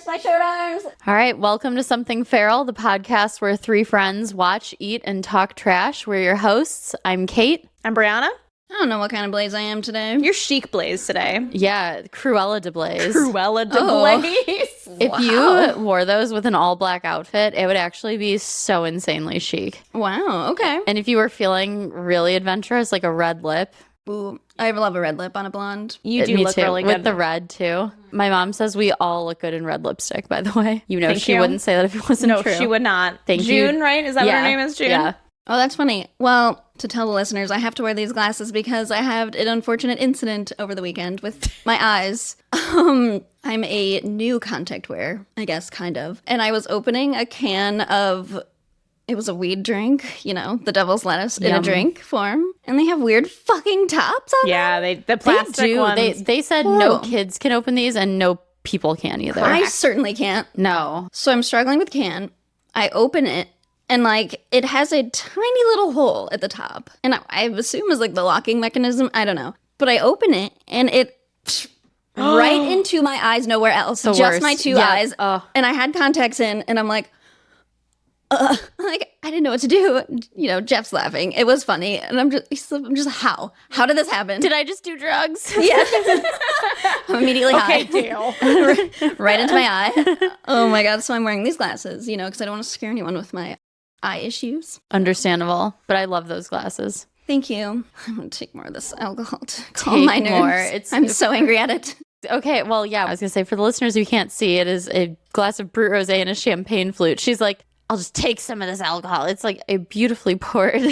My short arms. All right, welcome to Something Feral, the podcast where three friends watch, eat, and talk trash. We're your hosts. I'm Kate. I'm Brianna. I don't know what kind of blaze I am today. You're chic blaze today. Yeah, Cruella de Blaze. Cruella de Blaze. If you wore those with an all-black outfit, it would actually be so insanely chic. Wow, okay. And if you were feeling really adventurous, like a red lip. Ooh, I love a red lip on a blonde. You do Me look too, really good. with the red, too. My mom says we all look good in red lipstick, by the way. You know, Thank she you. wouldn't say that if it wasn't No, true. she would not. Thank June, you. right? Is that what her name is, June? Yeah. Oh, that's funny. Well, to tell the listeners, I have to wear these glasses because I had an unfortunate incident over the weekend with my eyes. I'm a new contact wearer, I guess, kind of. And I was opening a can of... It was a weed drink, you know, the devil's lettuce in a drink form. And they have weird fucking tops on them. Yeah, the plastic They do. ones. They said no kids can open these and no people can either. I certainly can't. No. So I'm struggling with can. I open it, and like it has a tiny little hole at the top. And I assume is like the locking mechanism. I don't know. But I open it, and it right into my eyes, nowhere else. The Just worst. my two Yes. eyes. Ugh. And I had contacts in, and I'm like, I didn't know what to do. You know, Jeff's laughing. It was funny, and I'm just how did this happen? Did I just do drugs? Yeah. I'm immediately high. Okay, deal. Right into my eye. Oh my god, so I'm wearing these glasses, you know, because I don't want to scare anyone with my eye issues. Understandable, but I love those glasses. Thank you. I'm going to take more of this alcohol to calm my nerves. more. I'm so angry at it. Okay, well, yeah, I was going to say, for the listeners who can't see, it is a glass of Brut Rosé and a champagne flute. She's like, I'll just take some of this alcohol. It's like a beautifully poured,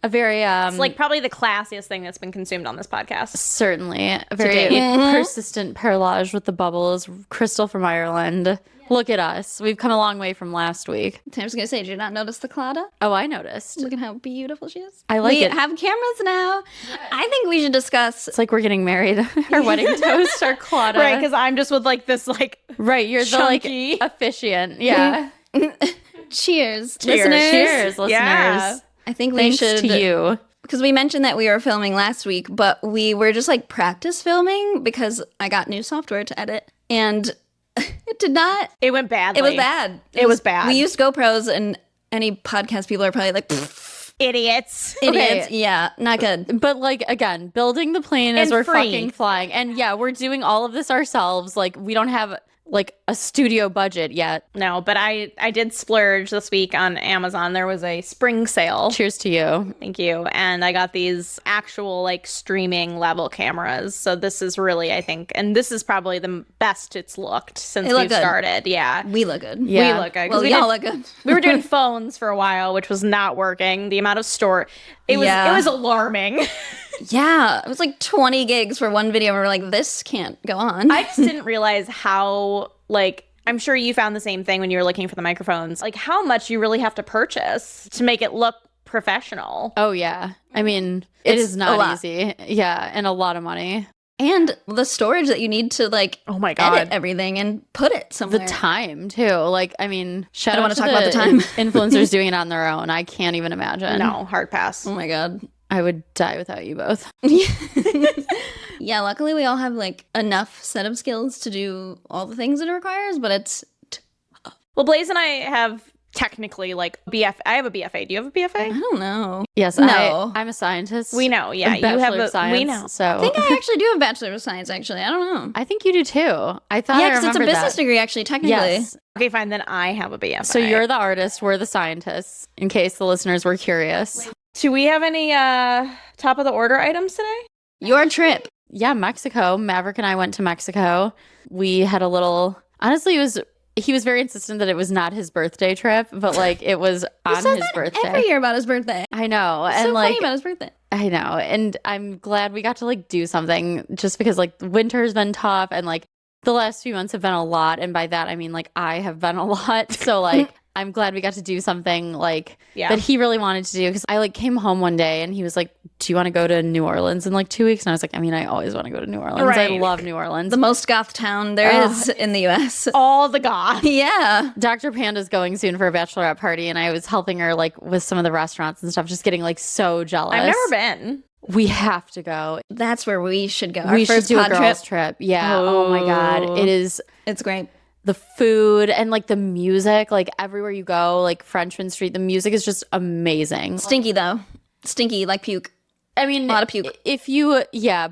a very... It's like probably the classiest thing that's been consumed on this podcast. certainly, a very date. persistent perlage with the bubbles, crystal from Ireland. Look at us. We've come a long way from last week. I was going to say, did you not notice the Claudia? Oh, I noticed. Look at how beautiful she is. I like we it. We have cameras now. I think we should discuss... It's like we're getting married. Our wedding toast, our Claudia. Right, because I'm just with like this like Right, you're chunky. the like officiant. Yeah. Cheers. Cheers. Listeners. Cheers, listeners. Yeah. I think we Thanks should... to you. Because we mentioned that we were filming last week, but we were just like practice filming because I got new software to edit. And it did not... It went badly. It was bad. It was bad. We used GoPros, and any podcast people are probably like, Idiots. idiots. Yeah, not good. But like, again, building the plane as And we're free. fucking flying. And yeah, we're doing all of this ourselves. Like, we don't have like a studio budget yet. No, but I did splurge this week on Amazon. There was a spring sale. Cheers to you. Thank you. And I got these actual like streaming level cameras. So this is really, I think, and this is probably the best it's looked since They look we've good. started. Yeah. We look good. Yeah. We look good. 'cause Well, we y'all did- look good. We were doing phones for a while, which was not working. The amount of store, it Yeah. was alarming. Yeah, it was like 20 gigs for one video. And we were like, this can't go on. I just didn't realize how, like, I'm sure you found the same thing when you were looking for the microphones, like how much you really have to purchase to make it look professional. Oh, yeah. I mean, it It's is a not lot. easy. Yeah. And a lot of money. And the storage that you need to like Oh my God. edit everything and put it somewhere. The time, too. Like, I mean, shout don't out wanna to talk about the time. influencers doing it on their own. I can't even imagine. No, hard pass. Oh my God. I would die without you both. Yeah, luckily we all have like enough set of skills to do all the things that it requires, but it's... Well, Blaze and I have technically like I have a BFA. Do you have a I BFA? don't know. Yes, No. I'm a scientist. We know. Yeah, A you have Bachelor a of Science, we know. So I think I actually do have a Bachelor of Science, actually. I don't know. I think you do too. I thought Yeah, I because it's a remembered business that. degree, actually, technically. Yes. Okay, fine. Then I have a BFA. So you're the artist, we're the scientists, in case the listeners were curious. Do we have any top of the order items today? Your trip. Yeah, Mexico. Maverick and I went to Mexico. We had a little, honestly, he was very insistent that it was not his birthday trip, but like it was He on says his that birthday. every year about his birthday. I know. It's And so like, funny about his birthday. I know. And I'm glad we got to like do something just because like winter's been tough and like the last few months have been a lot. And by that, I mean like I have been a lot. So like I'm glad we got to do something like that he really wanted to do. Because I like came home one day and he was like, do you want to go to New Orleans in like 2 weeks? And I was like, I mean, I always want to go to New Orleans. Right. I love New Orleans. The most goth town there is in the U.S. All the goth. Yeah. Dr. Panda's going soon for a bachelorette party, and I was helping her like with some of the restaurants and stuff, just getting like so jealous. I've never been. We have to go. That's where we should go. We Our should first do a pod girls trip. Yeah. Oh my God. It is. It's great. the food and like the music, like everywhere you go, like Frenchman Street, the music is just amazing. Stinky though. Stinky like puke. I mean, a lot of puke. If you,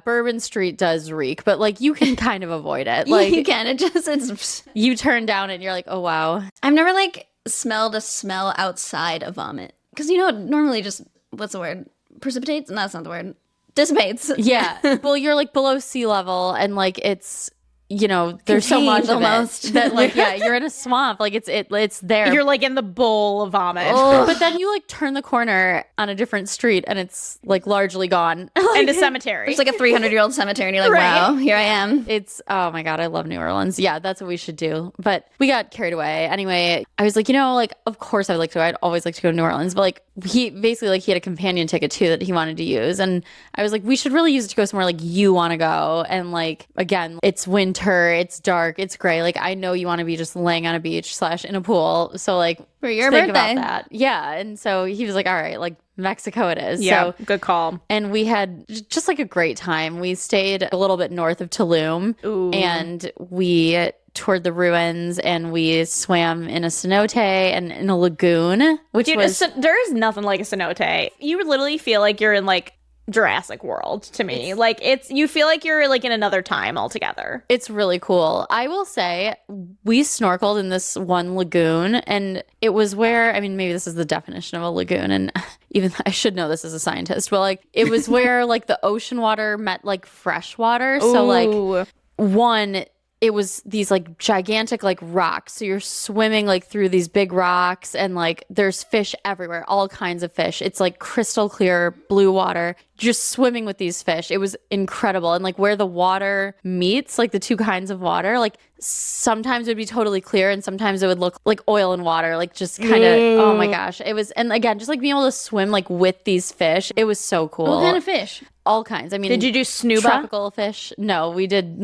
Bourbon Street does reek, but like you can kind of avoid it. Like You can. It's. you turn down and you're like, oh wow. I've never like smelled a smell outside of vomit because it normally just what's the word? Precipitates? No, that's not the word. Dissipates. Yeah. Well, you're like below sea level and like it's, there's so much of almost. it that like, you're in a swamp. Like it's there. You're like in the bowl of vomit. But then you like turn the corner on a different street and it's like largely gone. And a cemetery. It's like a 300-year-old cemetery and you're like, wow, here I am. It's, oh my God, I love New Orleans. Yeah, that's what we should do. But we got carried away. Anyway, I was like, like, of course I would like to. I'd always like to go to New Orleans. But like, he had a companion ticket too that he wanted to use. And I was like, we should really use it to go somewhere like you want to go. And like, again, it's winter, it's dark, it's gray. Like, I know you want to be just laying on a beach / in a pool. So like, for your think birthday. about that. Yeah. And so he was like, all right, like Mexico it is. Yeah, So, good call. and we had just like a great time. We stayed a little bit north of Tulum. Ooh. And we toured the ruins and we swam in a cenote and in a lagoon, which Dude, was there is nothing like a cenote. You literally feel like you're in like Jurassic World to me. You feel like you're like in another time altogether. it's really cool. I will say we snorkeled in this one lagoon and it was where, I mean, maybe this is the definition of a lagoon and even I should know this as a scientist, but like it was where like the ocean water met like fresh water. So like one, it was these like gigantic like rocks. So you're swimming like through these big rocks and like there's fish everywhere, all kinds of fish. It's like crystal clear blue water, just swimming with these fish. It was incredible. And like where the water meets, like the two kinds of water, like sometimes it would be totally clear and sometimes it would look like oil and water, like just kind of, oh my gosh. It was, and again, just like being able to swim like with these fish, it was so cool. What kind of fish? All kinds. I mean, Did you do snuba? tropical fish? No, we did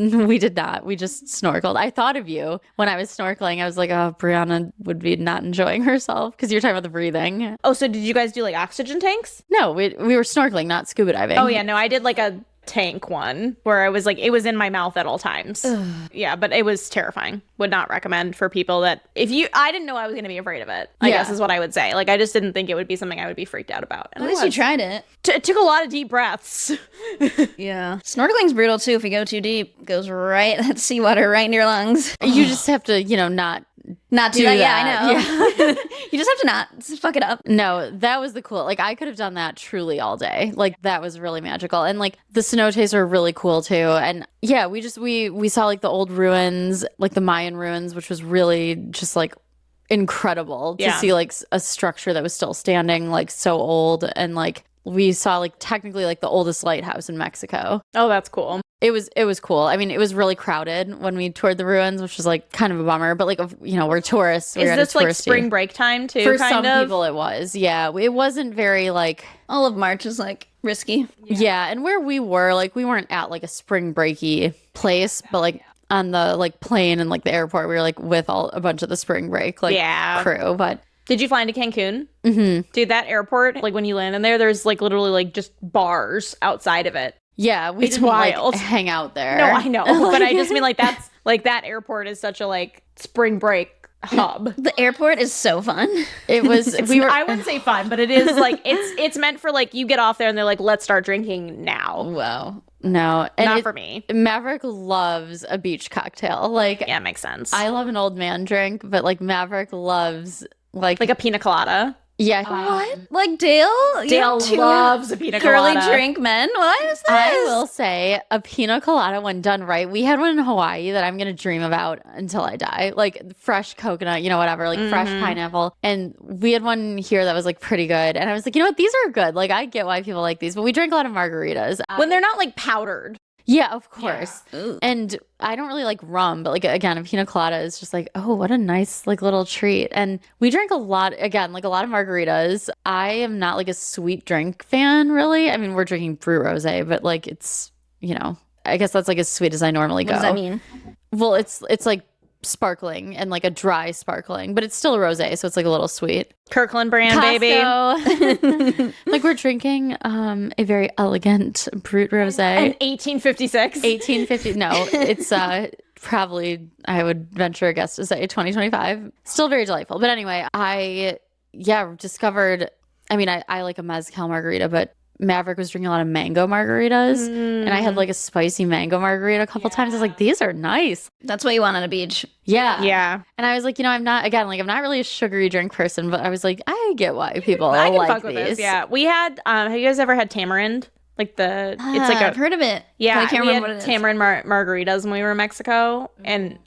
not. We just snorkeled. I thought of you when I was snorkeling. I was like, oh, Brianna would be not enjoying herself because you're talking about the breathing. Oh, so did you guys do like oxygen tanks? No, we were snorkeling, not scuba diving. Oh yeah, no, I did like a tank one where I was like, it was in my mouth at all times. Yeah, but it was terrifying. Would not recommend for people that I didn't know I was going to be afraid of it. I guess is what I would say. Like, I just didn't think it would be something I would be freaked out about. And At least you tried it. It took a lot of deep breaths. Yeah. Snorkeling's brutal too. If you go too deep, goes right, that seawater right in your lungs. You just have to, Not do that. Yeah, I know. You just have to not fuck it up. No, that was the cool. Like, I could have done that truly all day. Like, that was really magical. And like the cenotes are really cool too. And yeah, we saw like the old ruins, like the Mayan ruins, which was really just like incredible to see like a structure that was still standing, like so old. And like we saw like technically like the oldest lighthouse in Mexico. Oh, that's cool. It was cool. I mean, it was really crowded when we toured the ruins, which was like kind of a bummer. But like, we're tourists. Is this like spring break time too? For some people, it was. Yeah, it wasn't very like all of March is like risky. Yeah, and where we were, like, we weren't at like a spring breaky place, but like on the like plane and like the airport, we were like with a bunch of the spring break like crew. But did you fly into Cancun? Mm-hmm. Dude, that airport, like when you land in there's like literally like just bars outside of it. Yeah, we it's didn't wild. Like, hang out there. No, I know, but I just mean like that's like that airport is such a like spring break hub. The airport is so fun. It was. I wouldn't say fun, but it is like it's meant for like you get off there and they're like, let's start drinking now. Wow. No, and not for me. Maverick loves a beach cocktail. Like, yeah, it makes sense. I love an old man drink, but like Maverick loves like a pina colada. Yeah. What? Like Dale? Dale loves a pina curly colada. drink men? What is this? I will say a pina colada when done right. We had one in Hawaii that I'm going to dream about until I die. Like fresh coconut, whatever, like fresh pineapple. And we had one here that was like pretty good. And I was like, you know what? These are good. Like I get why people like these, but we drink a lot of margaritas. When they're not like powdered. Yeah, of course. Yeah. And I don't really like rum, but like again, a pina colada is just like, oh, what a nice like little treat. And we drank a lot, again, like a lot of margaritas. I am not like a sweet drink fan, really. I mean, we're drinking Brut Rosé, but like it's, I guess that's like as sweet as I normally go. What does that mean? Well, it's like sparkling and like a dry sparkling, but it's still a rosé, so it's like a little sweet. Kirkland brand, Costco. Baby. Like we're drinking a very elegant Brut Rosé. An 1856. 1850. No, it's probably, I would venture a guess to say 2025. Still very delightful. But anyway, I discovered, I mean, I like a mezcal margarita, but Maverick was drinking a lot of mango margaritas, and I had like a spicy mango margarita a couple times. I was like, these are nice. That's what you want on a beach. Yeah. Yeah. And I was like, I'm not really a sugary drink person, but I was like, I get why people I can like fuck with these. this. Yeah. We had, have you guys ever had tamarind? Like it's like I've heard of it. yeah, but I can't we remember had what it is. tamarind margaritas when we were in Mexico. And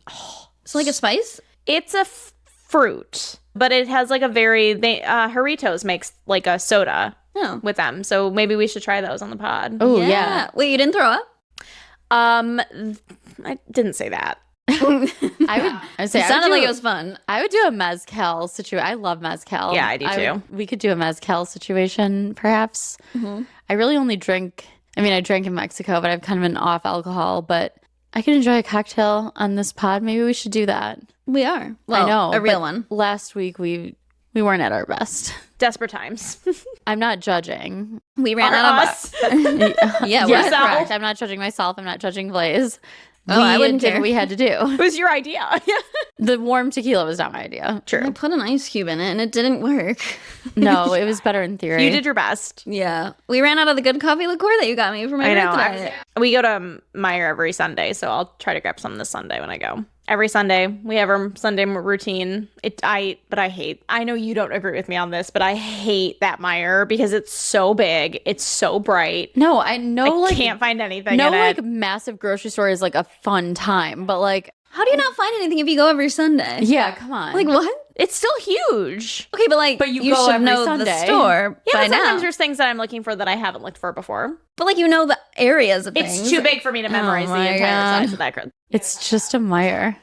It's like a spice? it's a fruit, but it has like a Jarritos makes like a soda Oh. with them. So maybe we should try those on the pod. Oh, yeah. Wait, you didn't throw up? I didn't say that. I would say It sounded like it was fun. I would do a mezcal situation. I love mezcal. Yeah, I do too. We could do a mezcal situation, perhaps. Mm-hmm. I really only drink. I mean, I drank in Mexico, but I've kind of been off alcohol. But I could enjoy a cocktail on this pod. Maybe we should do that. We are. Well, I know a real but one. Last week we weren't at our best. Desperate times. I'm not judging. We ran Are out of us. Yeah, Yeah, we're correct. I'm not judging myself. I'm not judging Blaze. Oh, I wouldn't did care. what we had to do. It was your idea. The warm tequila was not my idea. I put an ice cube in it and it didn't work. No, it was better in theory. You did your best. Yeah. We ran out of the good coffee liqueur that you got me for my I know. birthday. We go to Meyer every Sunday, so I'll try to grab some this Sunday when I go. Every Sunday, we have our Sunday routine. I hate. I know you don't agree with me on this, but I hate that Meyer because it's so big, it's so bright. No, I know. I can't find anything. No, in like it. massive grocery store is like a fun time, but like, How do you not find anything if you go every Sunday? yeah, come on. Like what? It's still huge. Okay, but like But you you go should every know the Sunday. store Yeah, by but sometimes now. there's things that I'm looking for that I haven't looked for before. But like you know the areas of It's things. too big for me to memorize the my entire God. size of that crowd. it's just a Meyer.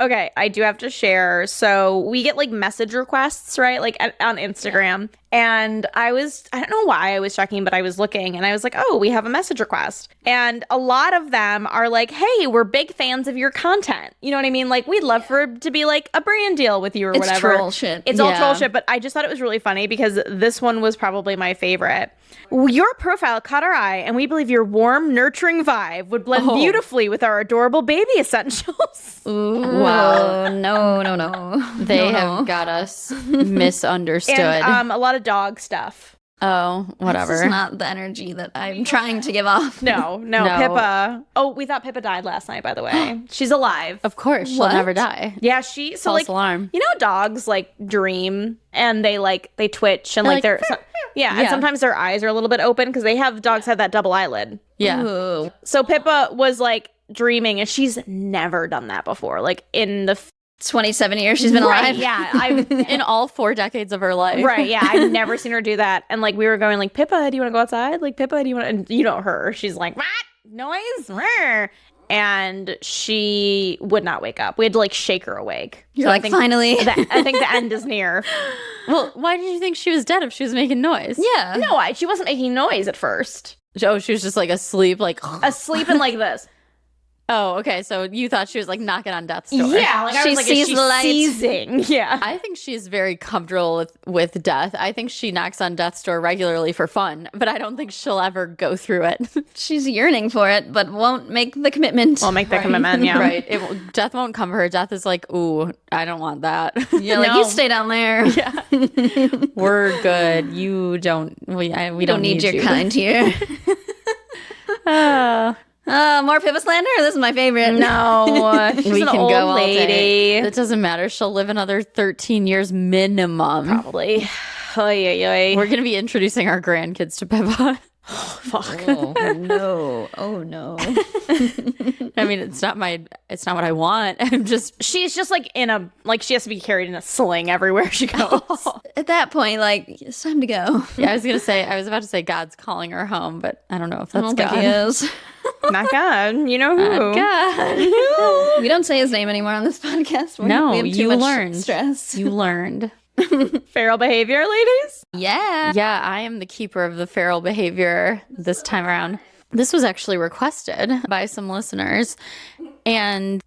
Okay, I do have to share. So we get like message requests, right? Like on Instagram. And I don't know why I was checking, but I was looking and I was like, oh, we have a message request. And a lot of them are like, hey, we're big fans of your content. You know what I mean? Like, we'd love for it to be like a brand deal with you or It's whatever. troll shit. It's all Yeah. troll shit, but I just thought it was really funny because this one was probably my favorite. Your profile caught our eye, and we believe your warm, nurturing vibe would blend beautifully with our adorable baby essentials. Ooh, wow. No. They No. have got us misunderstood. And a lot of dog stuff. oh, whatever. This is not the energy that I'm trying to give off. No, No. Pippa. Oh, we thought Pippa died last night, by the way. She's alive. Of course, she'll What? never die. Yeah, so False like alarm. you know dogs like dream and they twitch and like They're they're like, yeah, Yeah. and sometimes their eyes are a little bit open because dogs have that double eyelid. Yeah. Ooh. So Pippa was like dreaming and she's never done that before. Like in the 27 years she's been right, alive. yeah, I've In all 4 decades of her life. right, yeah, I've never seen her do that. And like we were going like, Pippa, do you want to go outside? Like Pippa, do you want to? And you know her, she's like, what noise? Rrr. And she would not wake up. We had to like shake her awake. You're So like, finally. I think the end is near. Well, why did you think she was dead if she was making noise? Yeah. No, she wasn't making noise at first. Oh, she was just like asleep, like. Asleep and like this. Oh, okay. So you thought she was like knocking on death's door. Yeah, like I She was like, sees is she the light. seizing? Yeah. I think she's very comfortable with death. I think she knocks on death's door regularly for fun, but I don't think she'll ever go through it. She's yearning for it, but won't make the commitment. We'll make that commitment, yeah. Right. Death won't come for her. Death is like, ooh, I don't want that. You're like, No. you stay down there. We're good. You don't. We Don't need your kind here. More Pippa slander? This is my favorite. No, she's We an can old go all lady. day. It doesn't matter. She'll live another 13 years minimum. Probably. Oy, oy, oy. We're gonna be introducing our grandkids to Pippa. Fuck. Oh no. Oh no. I mean, it's not what I want. I'm just. She's just like she has to be carried in a sling everywhere she goes. At that point, like, it's time to go. Yeah, I was about to say God's calling her home, but I don't know if I that's don't God. think he is. Not God. You know who? God. We don't say his name anymore on this podcast. No, we have too you much learned. stress. You learned. Feral behavior, ladies. Yeah. Yeah, I am the keeper of the feral behavior this time around. This was actually requested by some listeners, and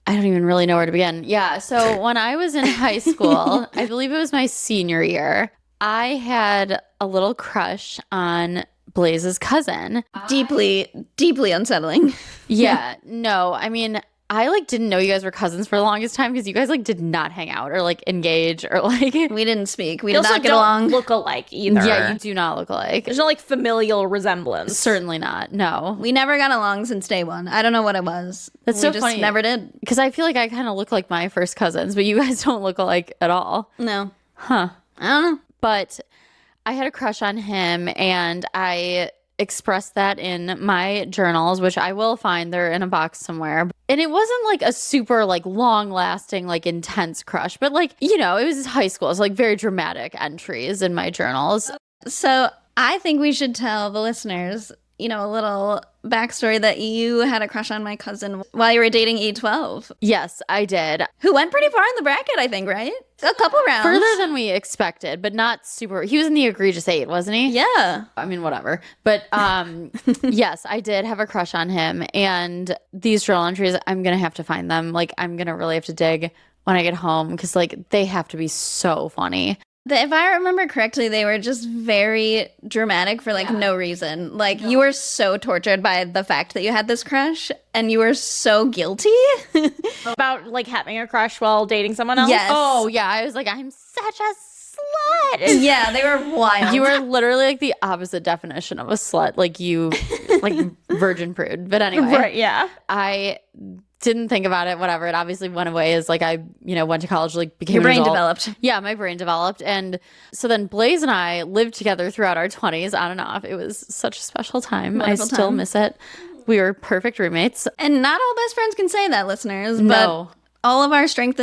I don't even really know where to begin. Yeah, so when I was in high school, I believe it was my senior year, I had a little crush on Blaze's cousin. Deeply, deeply unsettling. Yeah, no, I mean, I like didn't know you guys were cousins for the longest time because you guys like did not hang out or like engage or like We didn't speak. We You did also not get don't along. look alike either. yeah, you do not look alike. There's no like familial resemblance. Certainly not. No. We never got along since day one. I don't know what it was. That's We so just funny. never did. Because I feel like I kind of look like my first cousins, but you guys don't look alike at all. No. Huh. I don't know. But I had a crush on him and I expressed that in my journals, which I will find. They're in a box somewhere. And it wasn't like a super like long lasting, like intense crush, but like, you know, it was high school. It's like very dramatic entries in my journals. So I think we should tell the listeners, you know, a little backstory that you had a crush on my cousin while you were dating E12, Yes, I did. who went pretty far in the bracket, I think, right? A couple rounds. Further than we expected, but not super. He was in the egregious 8, wasn't he? Yeah. I mean, whatever. But yes, I did have a crush on him. And these journal entries, I'm going to have to find them. Like, I'm going to really have to dig when I get home because, like, they have to be so funny. If I remember correctly, they were just very dramatic for like no reason. Like you were so tortured by the fact that you had this crush and you were so guilty. About like having a crush while dating someone else. Yes. Oh, yeah. I was like, I'm such a slut. Yeah, they were wild. You were literally like the opposite definition of a slut. Like you, like virgin prude. But anyway. Right, yeah. I didn't think about it, whatever. It obviously went away as like I, you know, went to college, like became Your an brain adult. developed. Yeah, my brain developed. And so then Blaze and I lived together throughout our 20s on and off. It was such a special time. Wonderful I still time. miss it. We were perfect roommates. And not all best friends can say that, listeners. No. But all of our strengths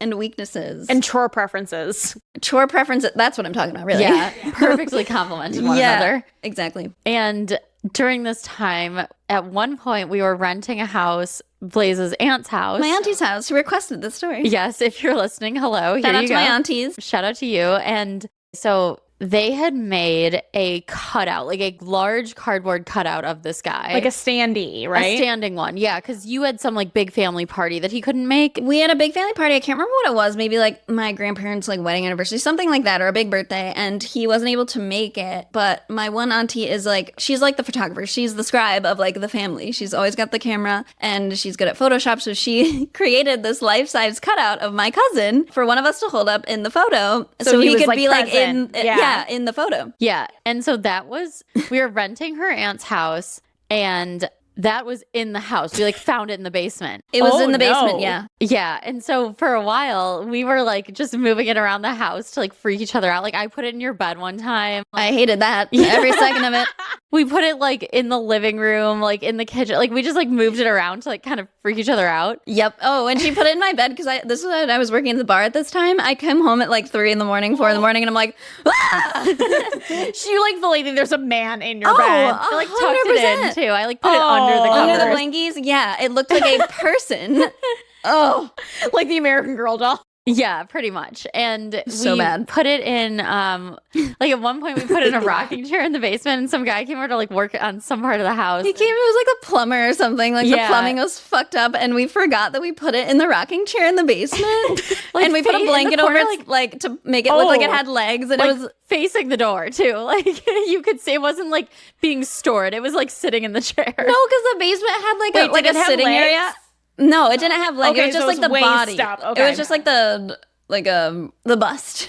and weaknesses. And chore preferences. chore preferences. That's what I'm talking about, really. Yeah, perfectly complemented one another. Exactly. And during this time, at one point, we were renting a house, Blaze's aunt's house. My auntie's house, who requested this story. Yes, if you're listening, hello. Shout Here out you to go. my aunties. Shout out to you. And so they had made a cutout, like a large cardboard cutout of this guy. Like a standee, right? A standing one. Yeah, because you had some like big family party that he couldn't make. We had a big family party. I can't remember what it was. Maybe like my grandparents' like wedding anniversary, something like that, or a big birthday. And he wasn't able to make it. But my one auntie is like, she's like the photographer. She's the scribe of like the family. She's always got the camera and she's good at Photoshop. So she created this life-size cutout of my cousin for one of us to hold up in the photo, so he he was, could like, be like present. in the photo. Yeah. And so that was, we were renting her aunt's house and that was in the house. We like found it in the basement. It was Oh, in the basement. no. Yeah. Yeah. And so for a while, we were like just moving it around the house to like freak each other out. Like I put it in your bed one time. I hated that. Every second of it. We put it like in the living room, like in the kitchen. Like we just like moved it around to like kind of freak each other out. Yep. Oh, and she put it in my bed because this was when I was working at the bar at this time. I come home at like 3 in the morning, 4 in the morning, and I'm like, ah! You like believing there's a man in your Oh, bed. I like tucked it in 100%. too. I like put it under the covers. Under the blankies. Yeah, it looked like a person. Oh, Like the American Girl doll. Yeah, pretty much. And So we bad. put it in, like at one point we put it in a rocking chair in the basement and some guy came over to like work on some part of the house. he came. It was like a plumber or something. Like the Yeah. plumbing was fucked up, and we forgot that we put it in the rocking chair in the basement. Like, and we put in a the blanket corner, over it, like to make it look like it had legs, and like, it was. facing the door too. Like you could see it wasn't like being stored. It was like sitting in the chair. No, because the basement had like Wait, a like did a it have sitting legs? area. No, it didn't have legs. Okay, it was just so like it the was body. waist up. It Okay. was just like the bust.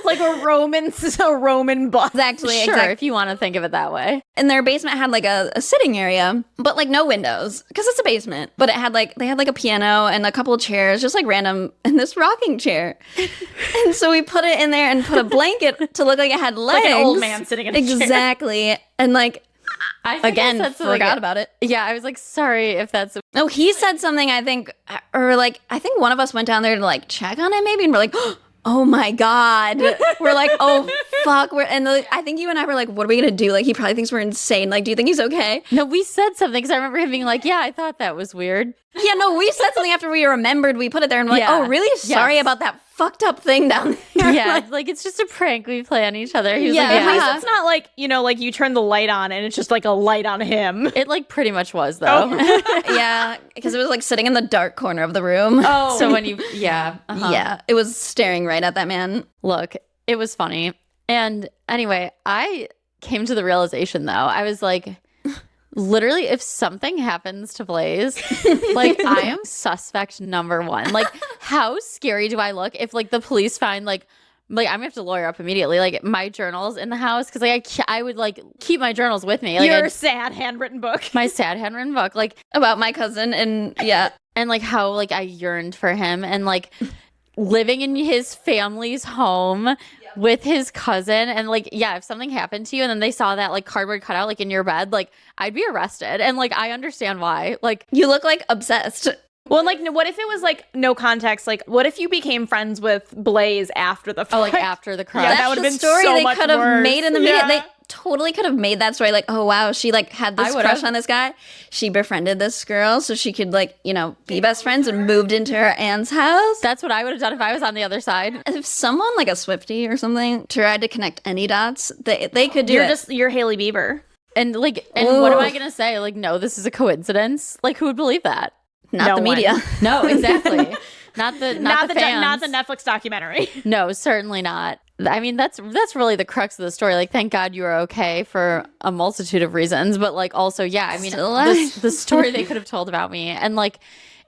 Like a Roman bust. Exactly. Sure, Exactly. if you want to think of it that way. And their basement had like a sitting area, but like no windows because it's a basement. But it had like they had like a piano and a couple of chairs, just like random, and this rocking chair. And so we put it in there and put a blanket to look like it had legs. Like an old man sitting in a chair. Exactly. And like I think again, I said something- forgot about it. Yeah, I was like, sorry if that's No, he said something. I think, or like I think one of us went down there to like check on it maybe, and we're like. Oh my God. We're like, oh fuck. I think you and I were like, what are we gonna do? Like, he probably thinks we're insane. Like, do you think he's okay? No, we said something because I remember him being like, yeah, I thought that was weird. Yeah, no, we said something after we remembered. We put it there and we're like, Yeah. oh, really? Sorry Yes. about that fucked up thing down there. Yeah, like it's just a prank we play on each other. He was Yeah. like, At least yeah. it's not like, like you turn the light on and it's just like a light on him. It like pretty much was though. Yeah, because it was like sitting in the dark corner of the room. Oh. So when you, yeah. uh-huh. Yeah, it was staring right at that man. Look, it was funny. And anyway, I came to the realization though, I was like, literally, if something happens to Blaze, like I am suspect number one. Like, how scary do I look if like the police find like I'm gonna have to lawyer up immediately. Like my journals in the house, because like I would like keep my journals with me. Like your sad handwritten book. My sad handwritten book, like about my cousin, and and like how like I yearned for him, and like living in his family's home with his cousin, and like if something happened to you and then they saw that like cardboard cutout like in your bed, like I'd be arrested, and like I understand why. Like you look like obsessed. Well, like, what if it was, like, no context? Like, what if you became friends with Blaze after the fight? Oh, like, after the crime? Yeah, That's that would have been story so they much could have worse. made in the media. They totally could have made that story. Like, oh, wow, she, like, had this crush on this guy. She befriended this girl so she could, like, you know, be best friends and moved into her aunt's house. That's what I would have done if I was on the other side. If someone, like a Swiftie or something, tried to connect any dots, they could do it. You're Hailey Bieber. And, like, what am I going to say? Like, no, this is a coincidence? Like, who would believe that? Not the media. No, exactly. Not the fans. Not the Netflix documentary. No, certainly not. I mean, that's really the crux of the story. Like, thank God you were okay for a multitude of reasons. But, like, also, I mean, the story they could have told about me. And, like,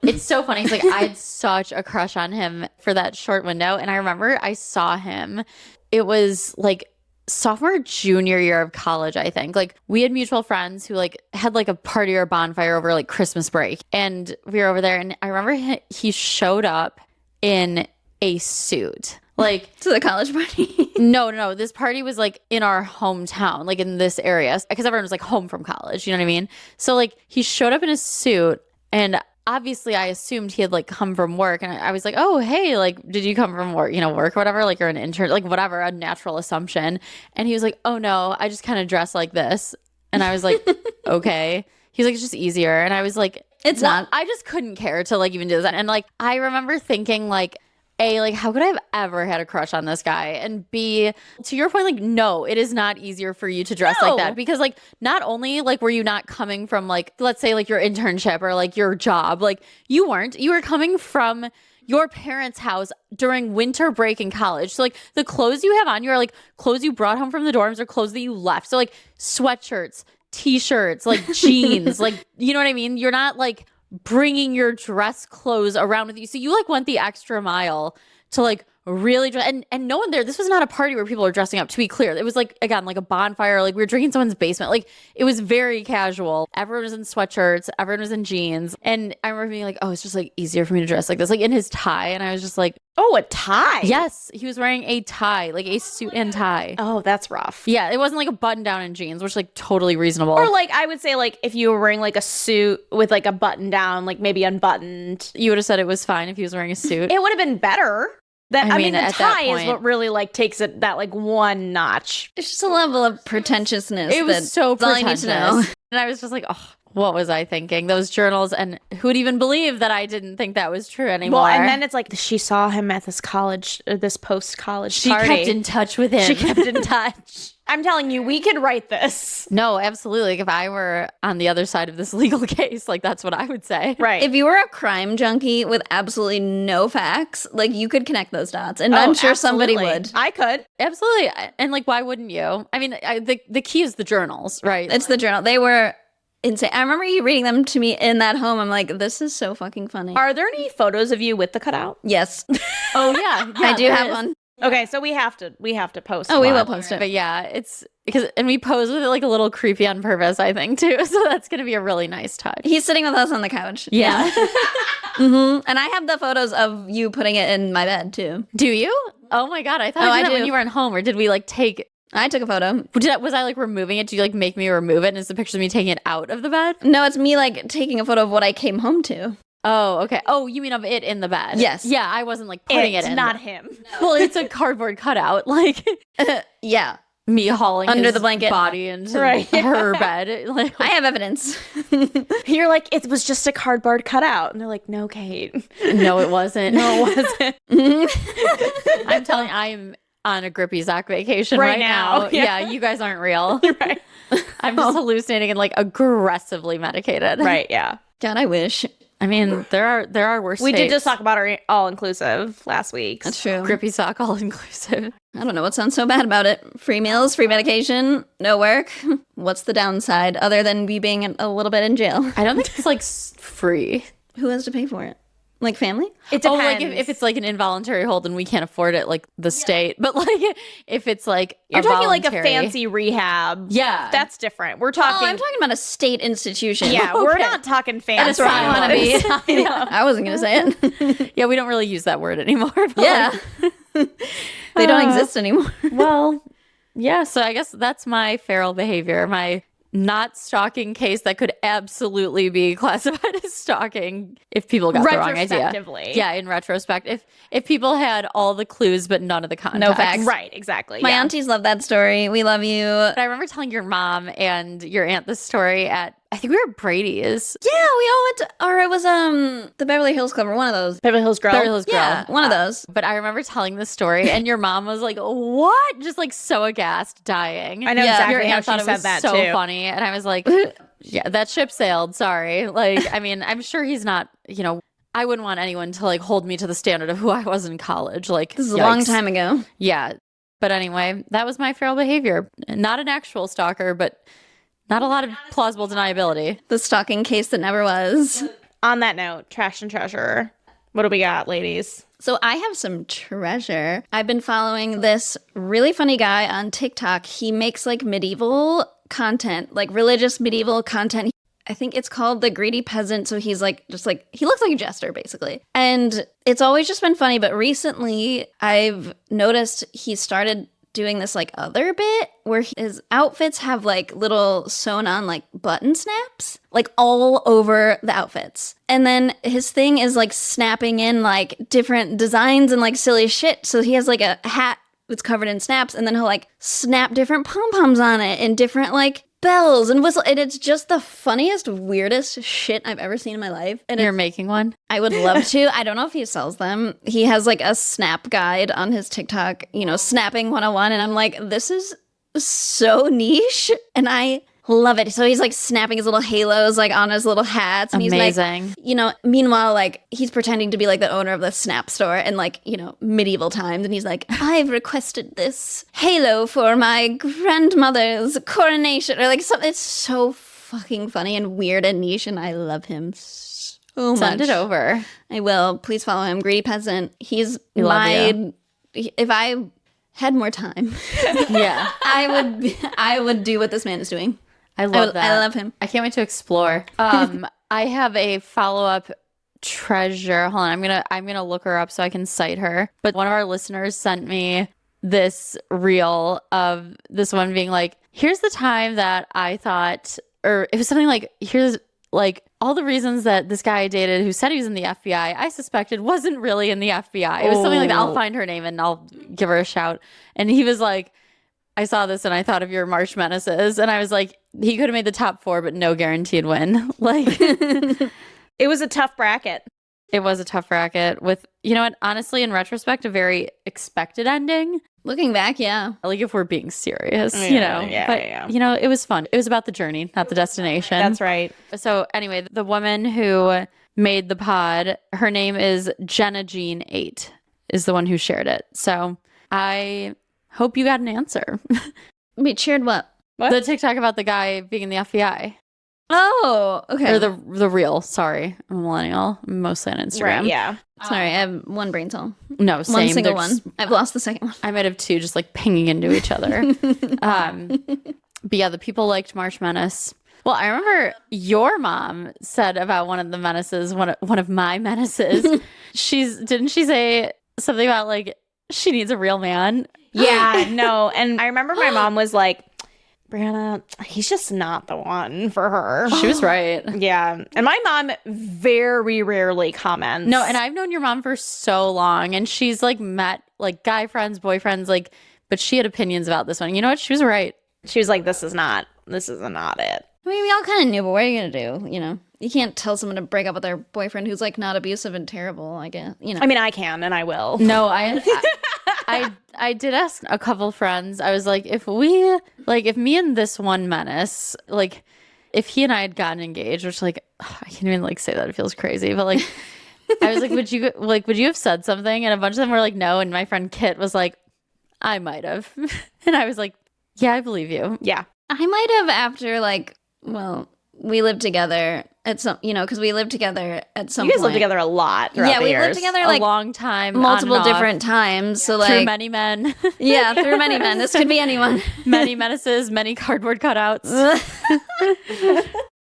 it's so funny. It's like I had such a crush on him for that short window. And I remember I saw him. It was, like, sophomore junior year of college, I think. Like we had mutual friends who like had like a party or a bonfire over like Christmas break, and we were over there, and I remember he showed up in a suit like to the college party. No, this party was like in our hometown, like in this area, because everyone was like home from college, you know what I mean? So like he showed up in a suit, and obviously I assumed he had like come from work, and I was like, oh, hey, like, did you come from work, work or whatever, like you're an intern, like whatever, a natural assumption. And he was like, oh no, I just kind of dress like this. And I was like, okay. He's like, it's just easier. And I was like, it's not. I just couldn't care to like even do that. And like, I remember thinking like, A, like, how could I have ever had a crush on this guy? And B, to your point, like, no, it is not easier for you to dress like that. Because, like, not only, like, were you not coming from, like, let's say, like, your internship or, like, your job. Like, you weren't. You were coming from your parents' house during winter break in college. So, like, the clothes you have on you are, like, clothes you brought home from the dorms or clothes that you left. So, like, sweatshirts, T-shirts, like, jeans. Like, you know what I mean? You're not, like, bringing your dress clothes around with you. So you like went the extra mile to like really dress, and no one there. This was not a party where people are dressing up, to be clear. It was like, again, like a bonfire, like we were drinking in someone's basement. Like it was very casual. Everyone was in sweatshirts, everyone was in jeans. And I remember being like, oh, it's just like easier for me to dress like this, like in his tie. And I was just like, oh, a tie? Yes, he was wearing a tie, like a suit and tie. Oh, that's rough. Yeah, it wasn't like a button down and jeans, which like totally reasonable. Or like I would say like if you were wearing like a suit with like a button down, like maybe unbuttoned. You would have said it was fine if he was wearing a suit. It would have been better. I mean, the tie point, is what really like takes it that like one notch. It's just a level of pretentiousness. It was so pretentious. All you need to know. And I was just like, oh, what was I thinking? Those journals, and who'd even believe that I didn't think that was true anymore? Well, and then it's like she saw him at this college, this post-college party. She kept in touch with him. She kept in touch. I'm telling you, we could write this. No, absolutely. Like if I were on the other side of this legal case, like that's what I would say. Right. If you were a crime junkie with absolutely no facts, like you could connect those dots, and I'm sure somebody would. I could. Absolutely. And like, why wouldn't you? I mean, the key is the journals, right? It's the journal. They were insane. I remember you reading them to me in that home. I'm like, this is so fucking funny. Are there any photos of you with the cutout? Yes. Oh yeah, I do have one. Okay, so we have to post. Oh, we will post it. But yeah, it's because, and we pose with it like a little creepy on purpose, I think too. So that's gonna be a really nice touch. He's sitting with us on the couch. Yeah. Mm-hmm. And I have the photos of you putting it in my bed too. Do you? Oh my god, I thought I did that when you weren't home. Or did we like take? I took a photo. Was I like removing it? Did you like make me remove it? And is the picture of me taking it out of the bed? No, it's me like taking a photo of what I came home to. Oh, okay. Oh, you mean of it in the bed? Yes. Yeah, I wasn't like putting it in. It's not him. No. Well, it's a cardboard cutout. Like, yeah. Me hauling under his the blanket body into yeah. her bed. Like, I have evidence. You're like, it was just a cardboard cutout. And they're like, no, Kate. No, it wasn't. No, it wasn't. I'm telling you, I'm on a Grippy Zoc vacation right now. Yeah, you guys aren't real. Right. I'm just hallucinating and like aggressively medicated. Right, yeah. God, I wish. I mean, there are worse We did takes. just talk about our all-inclusive last week. That's true. Grippy sock all inclusive. I don't know what sounds so bad about it. Free meals, free medication, no work. What's the downside other than me being a little bit in jail? I don't think it's like free. Who has to pay for it? Like family? It depends. Oh, like if it's like an involuntary hold and we can't afford it, like the state. But like if it's like You're talking like a voluntary- fancy rehab. Yeah. That's different. We're Oh, talking. I'm talking about a state institution. yeah, we're not talking fancy. That's where I want to be. I wasn't going to say it. Yeah, we don't really use that word anymore. But Yeah. They don't exist anymore. Well, yeah. So I guess that's my feral behavior. My not stalking case that could absolutely be classified as stalking if people got the wrong idea. Retrospectively. Yeah, in retrospect, if people had all the clues but none of the context. No facts. Right, exactly. My yeah. aunties love that story. We love you. But I remember telling your mom and your aunt this story at, I think we were at Brady's. Yeah, we all went to, or it was the Beverly Hills Club or one of those. Beverly Hills Grill. Beverly Hills Grill. Yeah, one of those. But I remember telling the story and your mom was like, what? Just like so aghast, dying. I know Yeah. exactly Your how aunt thought she it said was that so too. funny. And I was like, yeah, that ship sailed. Sorry. Like, I mean, I'm sure he's not, I wouldn't want anyone to like hold me to the standard of who I was in college. Like, This is a long yikes. time ago. Yeah. But anyway, that was my feral behavior. Not an actual stalker, but not a lot of plausible deniability. The stalking case that never was. On that note, trash and treasure. What do we got, ladies? So I have some treasure. I've been following this really funny guy on TikTok. He makes like medieval content, like religious medieval content. I think it's called The Greedy Peasant. So he's like, just like, he looks like a jester basically. And it's always just been funny. But recently I've noticed he started doing this like other bit where his outfits have like little sewn on like button snaps like all over the outfits. And then his thing is like snapping in like different designs and like silly shit. So he has like a hat that's covered in snaps and then he'll like snap different pom-poms on it and different like bells and whistle. And it's just the funniest, weirdest shit I've ever seen in my life. And You're making one? I would love to. I don't know if he sells them. He has like a snap guide on his TikTok, snapping 101. And I'm like, this is so niche. And I love it. So he's like snapping his little halos like on his little hats. And Amazing. he's like, meanwhile, like he's pretending to be like the owner of the snap store and like, medieval times. And he's like, I've requested this halo for my grandmother's coronation or like something. It's so fucking funny and weird and niche. And I love him so much. Send it over. I will. Please follow him. Greedy Peasant. He's We love if I had more time, Yeah. I would do what this man is doing. I love that. I love him. I can't wait to explore. I have a follow-up treasure. Hold on, I'm gonna look her up so I can cite her. But one of our listeners sent me this reel of this one being like, here's the time that I thought, or it was something like, here's like all the reasons that this guy I dated who said he was in the FBI, I suspected wasn't really in the FBI. It was something like that. I'll find her name and I'll give her a shout. And he was like, I saw this and I thought of your March Menaces. And I was like, he could have made the top 4, but no guaranteed win. Like, It was a tough bracket. it was a tough bracket with, what, honestly, in retrospect, a very expected ending. Looking back, yeah. Like, if we're being serious, Yeah, But, yeah. it was fun. It was about the journey, not the destination. That's right. So, anyway, the woman who made the pod, her name is Jenna Jean 8, is the one who shared it. So, I hope you got an answer. Wait, shared what? The TikTok about the guy being in the FBI. Oh, okay. Or the real, sorry. I'm a millennial. I'm mostly on Instagram. Right, yeah. Sorry, I have one brain cell. No, same. One single There's- one. I've lost the second one. I might have two just like pinging into each other. But yeah, the people liked March Menace. Well, I remember your mom said about one of the menaces, one of my menaces. Didn't she say something about like she needs a real man? Yeah, no. And I remember my mom was like, Brianna, he's just not the one for her. She was right. Yeah. And my mom very rarely comments. No, and I've known your mom for so long, and she's like met like guy friends, boyfriends, like, but she had opinions about this one. You know what? She was right. She was like, this is not it. I mean, we all kind of knew, but what are you going to do? You can't tell someone to break up with their boyfriend who's like not abusive and terrible, I guess. I mean, I can and I will. No, I did ask a couple friends. I was like, if me and this one menace, like, if he and I had gotten engaged, which like I can't even like say that, it feels crazy, but like I was like, would you have said something? And a bunch of them were like, no. And my friend Kit was like, I might have. And I was like, yeah, I believe you. Yeah. I might have after like, well, we lived together at some, because we lived together at some You guys point. lived together a lot throughout the we years. lived together A like long time, multiple on and off, different times. So like through many men, yeah, through many men. This could be anyone. many menaces, many cardboard cutouts.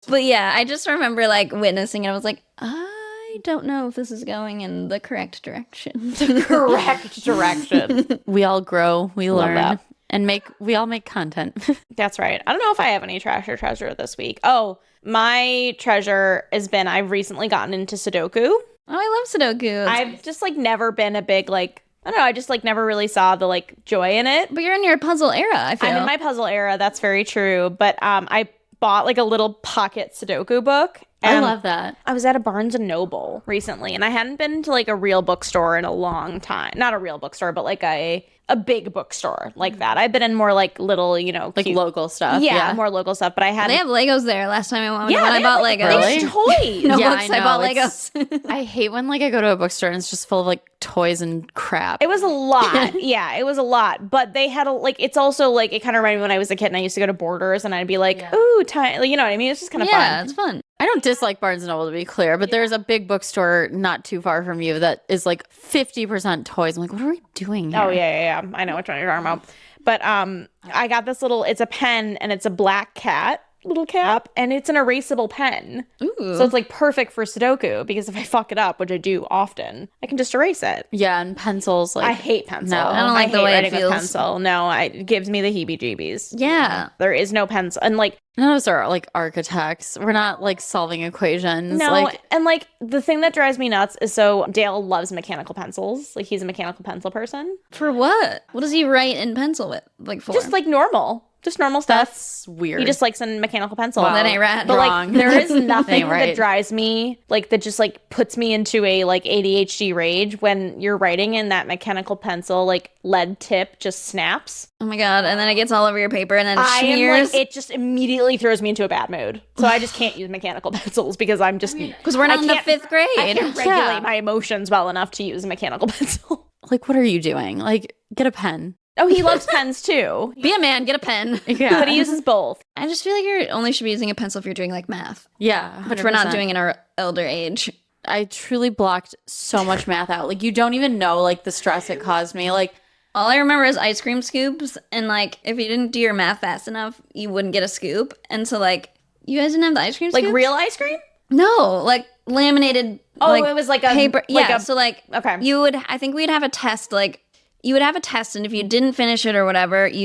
But yeah, I just remember like witnessing it. I was like, I don't know if this is going in the correct direction. Correct direction. We all grow, we Love learn, that. and we all make content. That's right. I don't know if I have any trash or treasure this week. Oh, my treasure has been I've recently gotten into Sudoku. Oh, I love Sudoku. I've just like never been a big like, I don't know, I just like never really saw the like joy in it. But you're in your puzzle era, I feel. I'm in my puzzle era, that's very true. But I bought like a little pocket Sudoku book. I love that. I was at a Barnes and Noble recently, and I hadn't been to like a real bookstore in a long time. Not a real bookstore, but like a big bookstore like that. I've been in more like little, Like cute, local stuff. yeah, more local stuff. But I had They have Legos there last time I went yeah, when I they bought have, like, Legos. they have toys. No Yeah, books, I I bought know, Legos. I hate when like I go to a bookstore and it's just full of like toys and crap. It was a lot. Yeah, it was a lot. But they had it's also like, it kind of reminded me when I was a kid and I used to go to Borders and I'd be like, ooh, you know what I mean? It's just kind of Yeah, fun. it's fun. I don't dislike Barnes and Noble, to be clear, but there's a big bookstore not too far from you that is like 50% toys. I'm like, what are we doing here? Oh, yeah. I know which one you're talking about. But I got this it's a pen and it's a black cat little cap and it's an erasable pen. Ooh. So it's like perfect for Sudoku because if I fuck it up, which I do often, I can just erase it. Yeah, and pencils. Like I hate pencil. No. I don't like the hate way it writing with feels. pencil. No, it gives me the heebie-jeebies. Yeah. There is no pencil. And like, none of us are like architects. We're not like solving equations. no, Like, and like the thing that drives me nuts is so Dale loves mechanical pencils. Like he's a mechanical pencil person. For what? What does he write in pencil with? Like for? Just like normal. Just normal stuff. that's weird. He just likes a mechanical pencil. Wow. That ain't right. But Wrong. like there is nothing Ain't right. that drives me like that just like puts me into a like ADHD rage when you're writing and that mechanical pencil like lead tip just snaps. Oh my god! And then it gets all over your paper, and then I am smears. like it just immediately throws me into a bad mood. So I just can't use mechanical pencils because I'm just Because we're not in the can't- 5th grade. I can't regulate my emotions well enough to use a mechanical pencil. like, what are you doing? Like, get a pen. Oh, he loves pens too. Be a man, get a pen. Yeah. But he uses both. I just feel like you only should be using a pencil if you're doing like math, Yeah. which we're not 100%. doing in our elder age. I truly blocked so much math out. Like, you don't even know like the stress it caused me. Like, All I remember is ice cream scoops, and like if you didn't do your math fast enough, you wouldn't get a scoop. And so like you guys didn't have the ice cream Like scoops? real ice cream? No, like laminated. Oh, like, it was like a paper. like Yeah, a- so like okay. you would. I think we'd have a test. Like you would have a test, and if you didn't finish it or whatever, if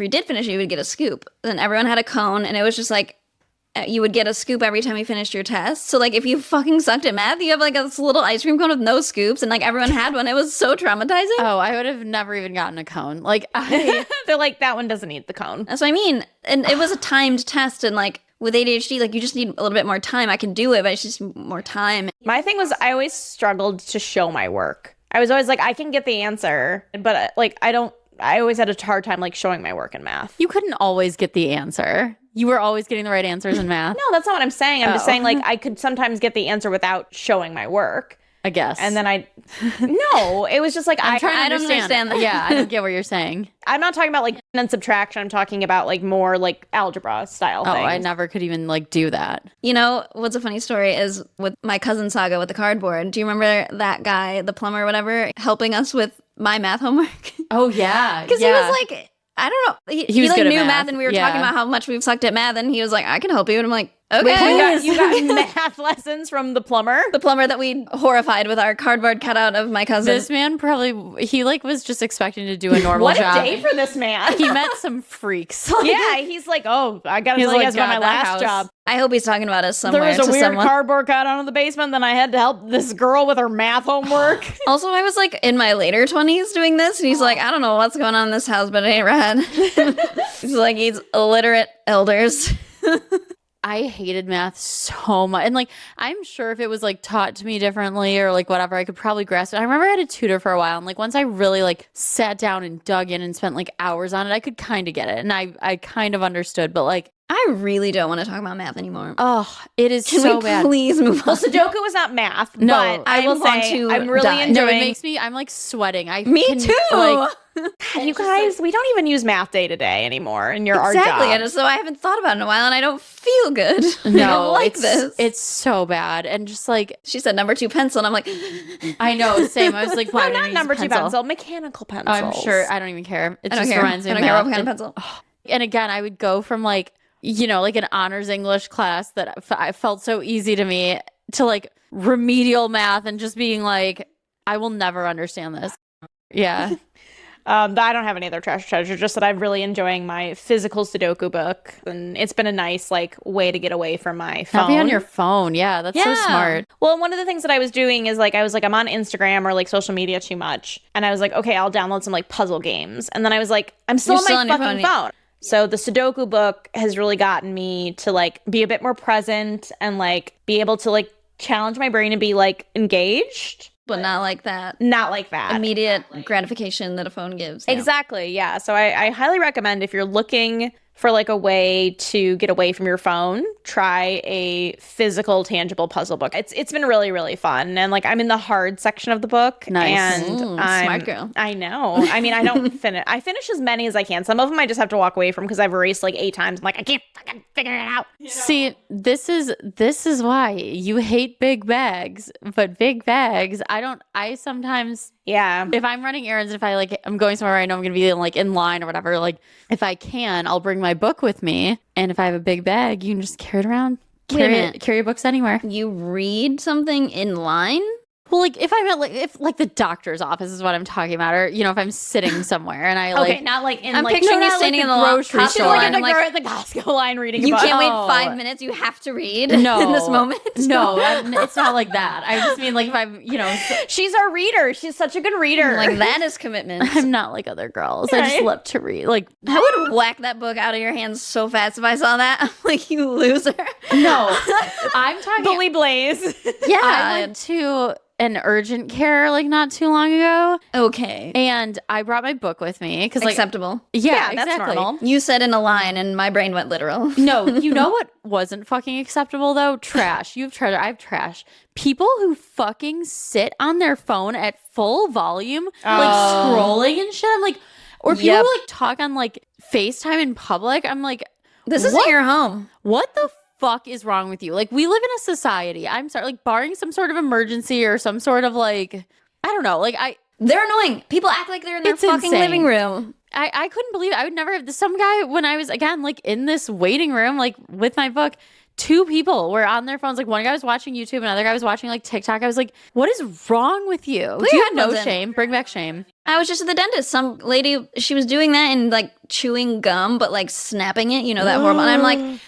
you did finish it, you would get a scoop. Then everyone had a cone, and it was just like you would get a scoop every time you finished your test. So like if you fucking sucked at math, you have like this little ice cream cone with no scoops, and like everyone had one. It was so traumatizing. oh, I would have never even gotten a cone. Like, They're like, that one doesn't need the cone. That's what I mean. And it was a timed test, and like with ADHD, like you just need a little bit more time. I can do it, but it's just more time. My thing was I always struggled to show my work. I was always like, I can get the answer, but I always had a hard time like showing my work in math. you couldn't always get the answer. You were always getting the right answers in math. No, that's not what I'm saying. I'm just Oh. saying like I could sometimes get the answer without showing my work. I guess. And then no, it was just like I'm trying to I don't understand that. Yeah, I don't get what you're saying. I'm not talking about like and subtraction. I'm talking about like more like algebra style Oh, things. I never could even like do that. You know, what's a funny story is with my cousin Saga with the cardboard. Do you remember that guy, the plumber or whatever, helping us with my math homework? Oh yeah, Because he was like, I don't know. He was like good at knew math. math, and we were talking Yeah. about how much we've sucked at math, and he was like, I can help you. And I'm like, okay. Wait, you got math lessons from the plumber? The plumber that we horrified with our cardboard cutout of my cousin. This man probably he like was just expecting to do a normal What job. a day for this man. He met some freaks. Yeah, he's like, oh, I gotta He's tell you like, guys about my "God, that last house." job. I hope he's talking about us somewhere There was a to weird someone. cardboard cutout in the basement, then I had to help this girl with her math homework. Also, I was like in my later 20s doing this, and he's like, I don't know what's going on in this house, but it ain't rad. He's like, he's illiterate elders. I hated math so much. And like, I'm sure if it was like taught to me differently or like whatever, I could probably grasp it. I remember I had a tutor for a while. And like, once I really like sat down and dug in and spent like hours on it, I could kind of get it. And I kind of understood. But like, I really don't want to talk about math anymore. Oh, it is Can so we bad. please move Well, on? Sudoku is not math, No, but I will want say to I'm really die. enjoying. No, it makes me. I'm like sweating. Me too. God, you guys, we don't even use math day to day anymore in our Exactly. job. And so I haven't thought about it in a while, and I don't feel good. I No, don't like it's, this. It's so bad, and just like She said number 2 pencil, and I'm like, I know, same. I was like, why No, don't I not use number a 2 pencil, mechanical pencils. I'm sure. I don't even care. It I don't just care. reminds me I don't of care math. what kind of pencil. And again, I would go from like, you know, like an honors English class that I felt so easy to me to like remedial math and just being like, I will never understand this. Yeah. I don't have any other trash treasure, just that I'm really enjoying my physical Sudoku book, and it's been a nice like way to get away from my phone. Not be on your phone. Yeah, that's so smart. Well, one of the things that I was doing is like I'm on Instagram or like social media too much, and I was like, okay, I'll download some like puzzle games, and then I was like, I'm still You're on still my on your fucking phone. phone. So the Sudoku book has really gotten me to like be a bit more present and like be able to like challenge my brain and be like engaged. But not like that. Not like that. Immediate gratification that a phone gives. Yeah. Exactly. Yeah. So I highly recommend if you're looking for like a way to get away from your phone, try a physical, tangible puzzle book. It's been really, really fun. And like I'm in the hard section of the book. Nice. And Smart girl. I know. I mean, I don't finish. I finish as many as I can. Some of them I just have to walk away from because I've erased like 8 times. I'm like, I can't fucking figure it out. See, this is why you hate big bags, but big bags, I sometimes, Yeah. if I'm running errands, if I like, I'm going somewhere where I know I'm going to be like in line or whatever, like if I can, I'll bring my book with me. And if I have a big bag, you can just carry it around. Wait a minute. Carry your books anywhere. You read something in line? Well, like if I'm at if like the doctor's office is what I'm talking about, or you know, if I'm sitting somewhere and I like, Okay, not like in I'm like picturing you not like standing the in the grocery Costco store. line. like and a I'm like, at the Costco line reading a you book. can't wait Oh. 5 minutes. You have to read no, in this moment. No, it's not like that. I just mean like if I'm, you know, She's our reader. She's such a good reader. Like, that is commitment. I'm not like other girls. I just Right. love to read. Like, I would whack that book out of your hands so fast if I saw that. I'm like, you loser. no, I'm talking. Bully Blaze. Yeah. I went to an urgent care like not too long ago, Okay. and I brought my book with me because like, Acceptable. yeah, that's exactly. normal. You said in a line, and my brain went literal. No, you know what wasn't fucking acceptable though? Trash. You have treasure. I have trash. People who fucking sit on their phone at full volume, like scrolling and shit. I'm like, or people Yep. who like talk on like FaceTime in public. I'm like, This isn't What? your home. what the fuck is wrong with you? Like, we live in a society. I'm sorry, like barring some sort of emergency or some sort of like, I don't know, like They're annoying. People act like they're in their It's fucking insane. living room. I couldn't believe it. I would never have some guy when I was again like in this waiting room like with my book. 2 people were on their phones. Like one guy was watching YouTube, another guy was watching like TikTok. I was like, "What is wrong with you? Put Do your you have no headphones in. shame? Bring back shame." I was just at the dentist. Some lady, she was doing that and like chewing gum, but like snapping it. You know, that horrible. And I'm like,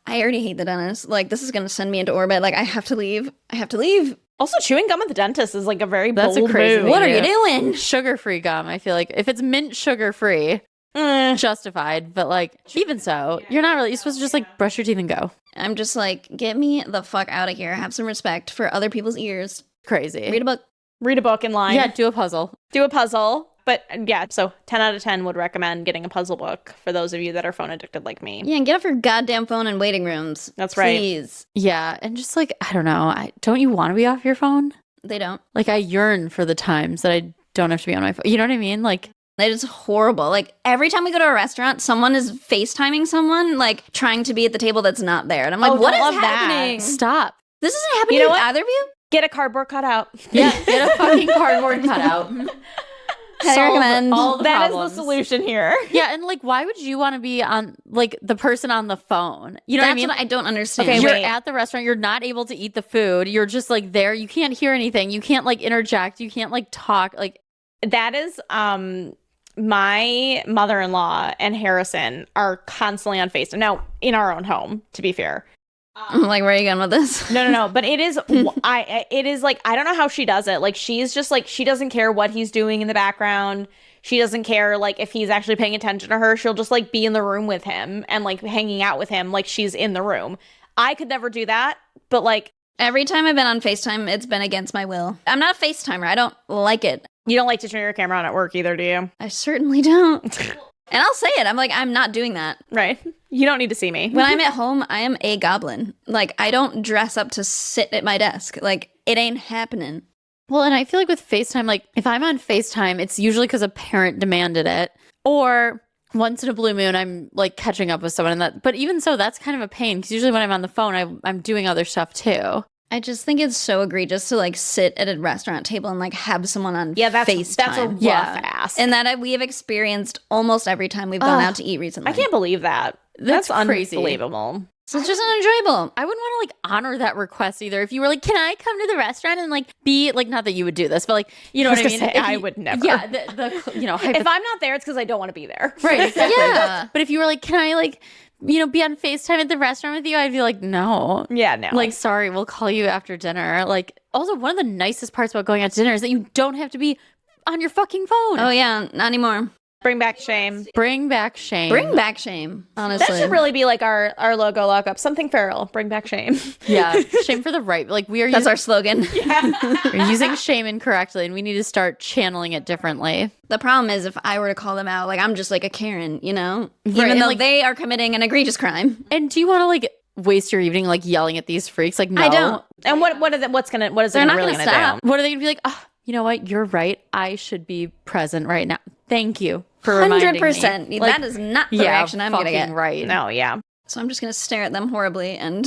I already hate the dentist. Like, this is going to send me into orbit. Like, I have to leave. I have to leave. Also, chewing gum at the dentist is like a very That's a bold crazy move. thing. What are you Yeah. doing? Sugar-free gum. I feel like if it's mint sugar-free, justified. But like even so, you're not really. You're supposed to just like brush your teeth and go. I'm just like, get me the fuck out of here. Have some respect for other people's ears. Crazy. Read a book. Read a book in line. Yeah, do a puzzle. Do a puzzle. But yeah, so 10 out of 10 would recommend getting a puzzle book for those of you that are phone addicted like me. Yeah, and get off your goddamn phone in waiting rooms. That's right. Please. Yeah, and just like I don't know. Don't you want to be off your phone? They don't. Like I yearn for the times that I don't have to be on my phone. You know what I mean? Like It is horrible. Like, every time we go to a restaurant, someone is FaceTiming someone, like, trying to be at the table that's not there. And I'm like, Oh, what don't is love that. happening? stop. This isn't happening You know to what? either of you? Get a cardboard cutout. Yeah, get a fucking cardboard cutout. Highly recommend. all the That is problems. the solution here. Yeah, and like, why would you want to be on like the person on the phone? You know That's what I mean? what I don't understand. Okay, You're wait. at the restaurant. You're not able to eat the food. You're just like there. You can't hear anything. You can't like interject. You can't like talk. Like That is my mother-in-law and Harrison are constantly on FaceTime. Now, in our own home, to be fair. I'm like, where are you going with this? No. But it is, it is like, I don't know how she does it. Like, she's just like, she doesn't care what he's doing in the background. She doesn't care, like, if he's actually paying attention to her. She'll just, like, be in the room with him and, like, hanging out with him like she's in the room. I could never do that. But, like, Every time I've been on FaceTime, it's been against my will. I'm not a FaceTimer. I don't like it. you don't like to turn your camera on at work either, do you? I certainly don't. And I'll say it. I'm like, I'm not doing that. Right. You don't need to see me. When I'm at home, I am a goblin. Like, I don't dress up to sit at my desk. Like, it ain't happening. Well, and I feel like with FaceTime, like if I'm on FaceTime, it's usually because a parent demanded it, or once in a blue moon, I'm like catching up with someone. But even so, that's kind of a pain because usually when I'm on the phone, I'm doing other stuff too. I just think it's so egregious to like sit at a restaurant table and like have someone on that's FaceTime. a rough ass. And that we have experienced almost every time we've gone out to eat recently. I can't believe that. That's crazy. Unbelievable. So it's just unenjoyable. I wouldn't want to like honor that request either. If you were like, can I come to the restaurant and like be like, not that you would do this, but like, you know what I mean? I would never. Yeah. The you know, if I'm not there, it's because I don't want to be there. Right. Exactly. Yeah. But if you were like, can I like, you know, be on FaceTime at the restaurant with you? I'd be like, no. Yeah, no. Like, sorry, we'll call you after dinner. Like, also one of the nicest parts about going out to dinner is that you don't have to be on your fucking phone. Oh yeah, not anymore. Bring back shame. Bring back shame. Bring back shame, honestly. That should really be like our logo lockup. Something feral. Bring back shame. Yeah. Shame for the right. Like That's our slogan. we're using shame incorrectly and we need to start channeling it differently. The problem is if I were to call them out, like I'm just like a Karen, you know? Right, Even though like, they are committing an egregious crime. And do you want to like waste your evening like yelling at these freaks? Like, no. I don't. And what is it They're not really gonna gonna stop. do? What are they gonna be like? Oh, you know what? You're right. I should be present right now. Thank you for reminding me. 100%. Like, That is not the reaction I'm gonna get. Right. No, yeah. So I'm just gonna stare at them horribly, and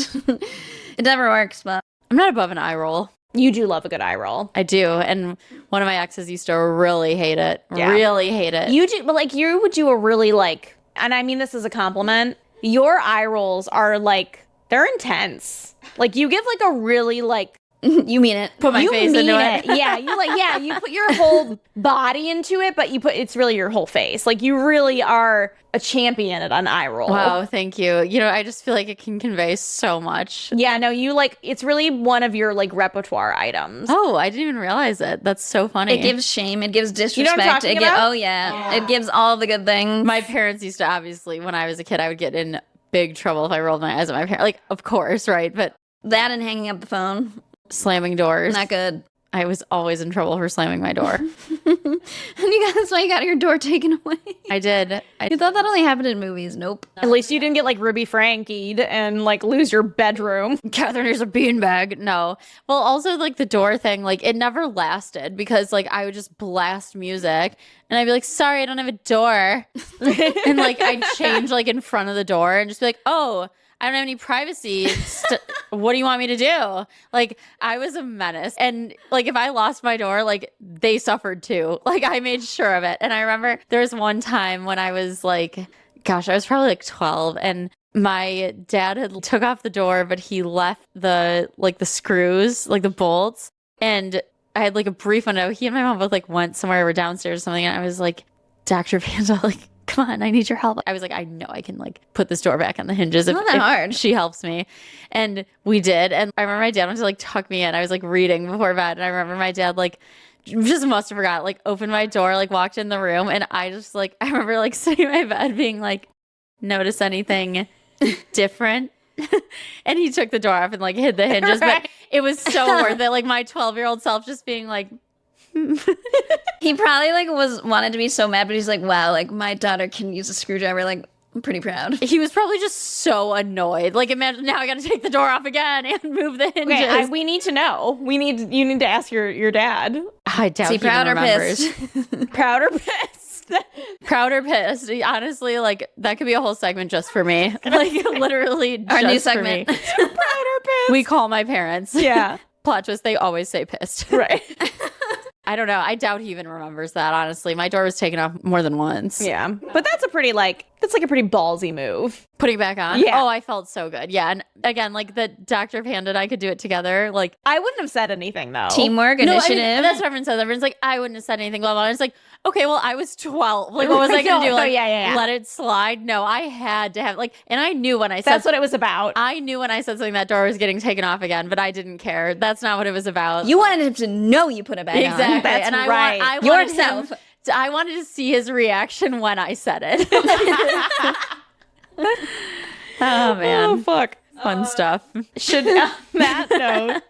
it never works. But I'm not above an eye roll. You do love a good eye roll. I do. And one of my exes used to really hate it. Yeah. Really hate it. You do, but like you would do a really like, and I mean this as a compliment. Your eye rolls are like they're intense. Like you give like a really like. you mean it. Put my face into it. Yeah, you put your whole body into it, but it's really your whole face. Like you really are a champion at an eye roll. Wow, thank you. You know, I just feel like it can convey so much. Yeah, no, you like it's really one of your like repertoire items. Oh, I didn't even realize it. That's so funny. It gives shame. It gives disrespect. You know what I'm talking about? Oh yeah. It gives all the good things. My parents used to obviously, when I was a kid, I would get in big trouble if I rolled my eyes at my parents. Like, of course, right? But that and hanging up the phone. Slamming doors. Not good. I was always in trouble for slamming my door. And that's why you got your door taken away. I did. You thought that only happened in movies. Nope. At least you didn't get like Ruby Frankied and like lose your bedroom. Catherine, here's a beanbag. No. Well, also like the door thing, like it never lasted because like I would just blast music and I'd be like, sorry, I don't have a door. And like I'd change like in front of the door and just be like, oh, I don't have any privacy. What do you want me to do? Like, I was a menace. And, like, if I lost my door, like, they suffered too. Like, I made sure of it. And I remember there was one time when I was, like, gosh, I was probably, like, 12. And my dad had took off the door, but he left the screws, like, the bolts. And I had, like, a brief window. He and my mom both, like, went somewhere, were downstairs or something. And I was like, Dr. Vanda, like, come on, I need your help. I was like, I know I can like put this door back on the hinges if hard. She helps me. And we did. And I remember my dad went to like tuck me in. I was like reading before bed. And I remember my dad like just must have forgot, like opened my door, like walked in the room. And I just like, I remember like sitting in my bed being like, notice anything different? And he took the door off and like hid the hinges. Right. But it was so worth it. Like my 12-year-old self just being like, he probably like wanted to be so mad, but he's like, wow, like my daughter can use a screwdriver. Like, I'm pretty proud. He was probably just so annoyed. Like, imagine now I got to take the door off again and move the hinges. Okay, we need to know. You need to ask your dad. I doubt he proud or remembers. pissed? Proud or pissed? Proud or pissed? Honestly, like that could be a whole segment just for me. Like literally, our just new segment. For me. Proud or pissed? We call my parents. Yeah. Plot twist: they always say pissed. Right. I don't know. I doubt he even remembers that, honestly. My door was taken off more than once. Yeah. But that's a pretty ballsy move. Putting it back on? Yeah. Oh, I felt so good. Yeah. And again, like the Dr. Panda and I could do it together. Like, I wouldn't have said anything though. Teamwork, no, initiative. I mean, that's what everyone says. Everyone's like, I wouldn't have said anything, blah, blah. And it's like, okay, well, I was 12. Like, what was I going to do? Like, yeah. Let it slide? No, I had to have, like, and I knew when I said. That's what it was about. I knew when I said something that door was getting taken off again, but I didn't care. That's not what it was about. You wanted him to know you put it back on. Exactly. That's and right. I wanted yourself. I wanted to see his reaction when I said it. Oh, man. Oh, fuck. Fun stuff. Should on that note,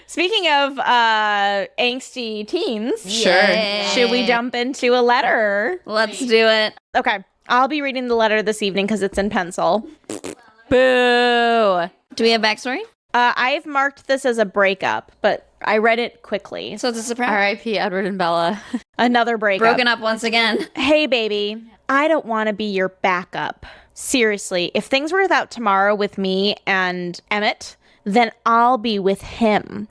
speaking of angsty teens, Sure. should we jump into a letter? Let's do it. Okay. I'll be reading the letter this evening because it's in pencil. Boo. Do we have backstory? I've marked this as a breakup, but I read it quickly. So it's a surprise. R.I.P. Edward and Bella. Another breakup. Broken up once again. Hey, baby. I don't want to be your backup. Seriously, if things work out tomorrow with me and Emmett, then I'll be with him.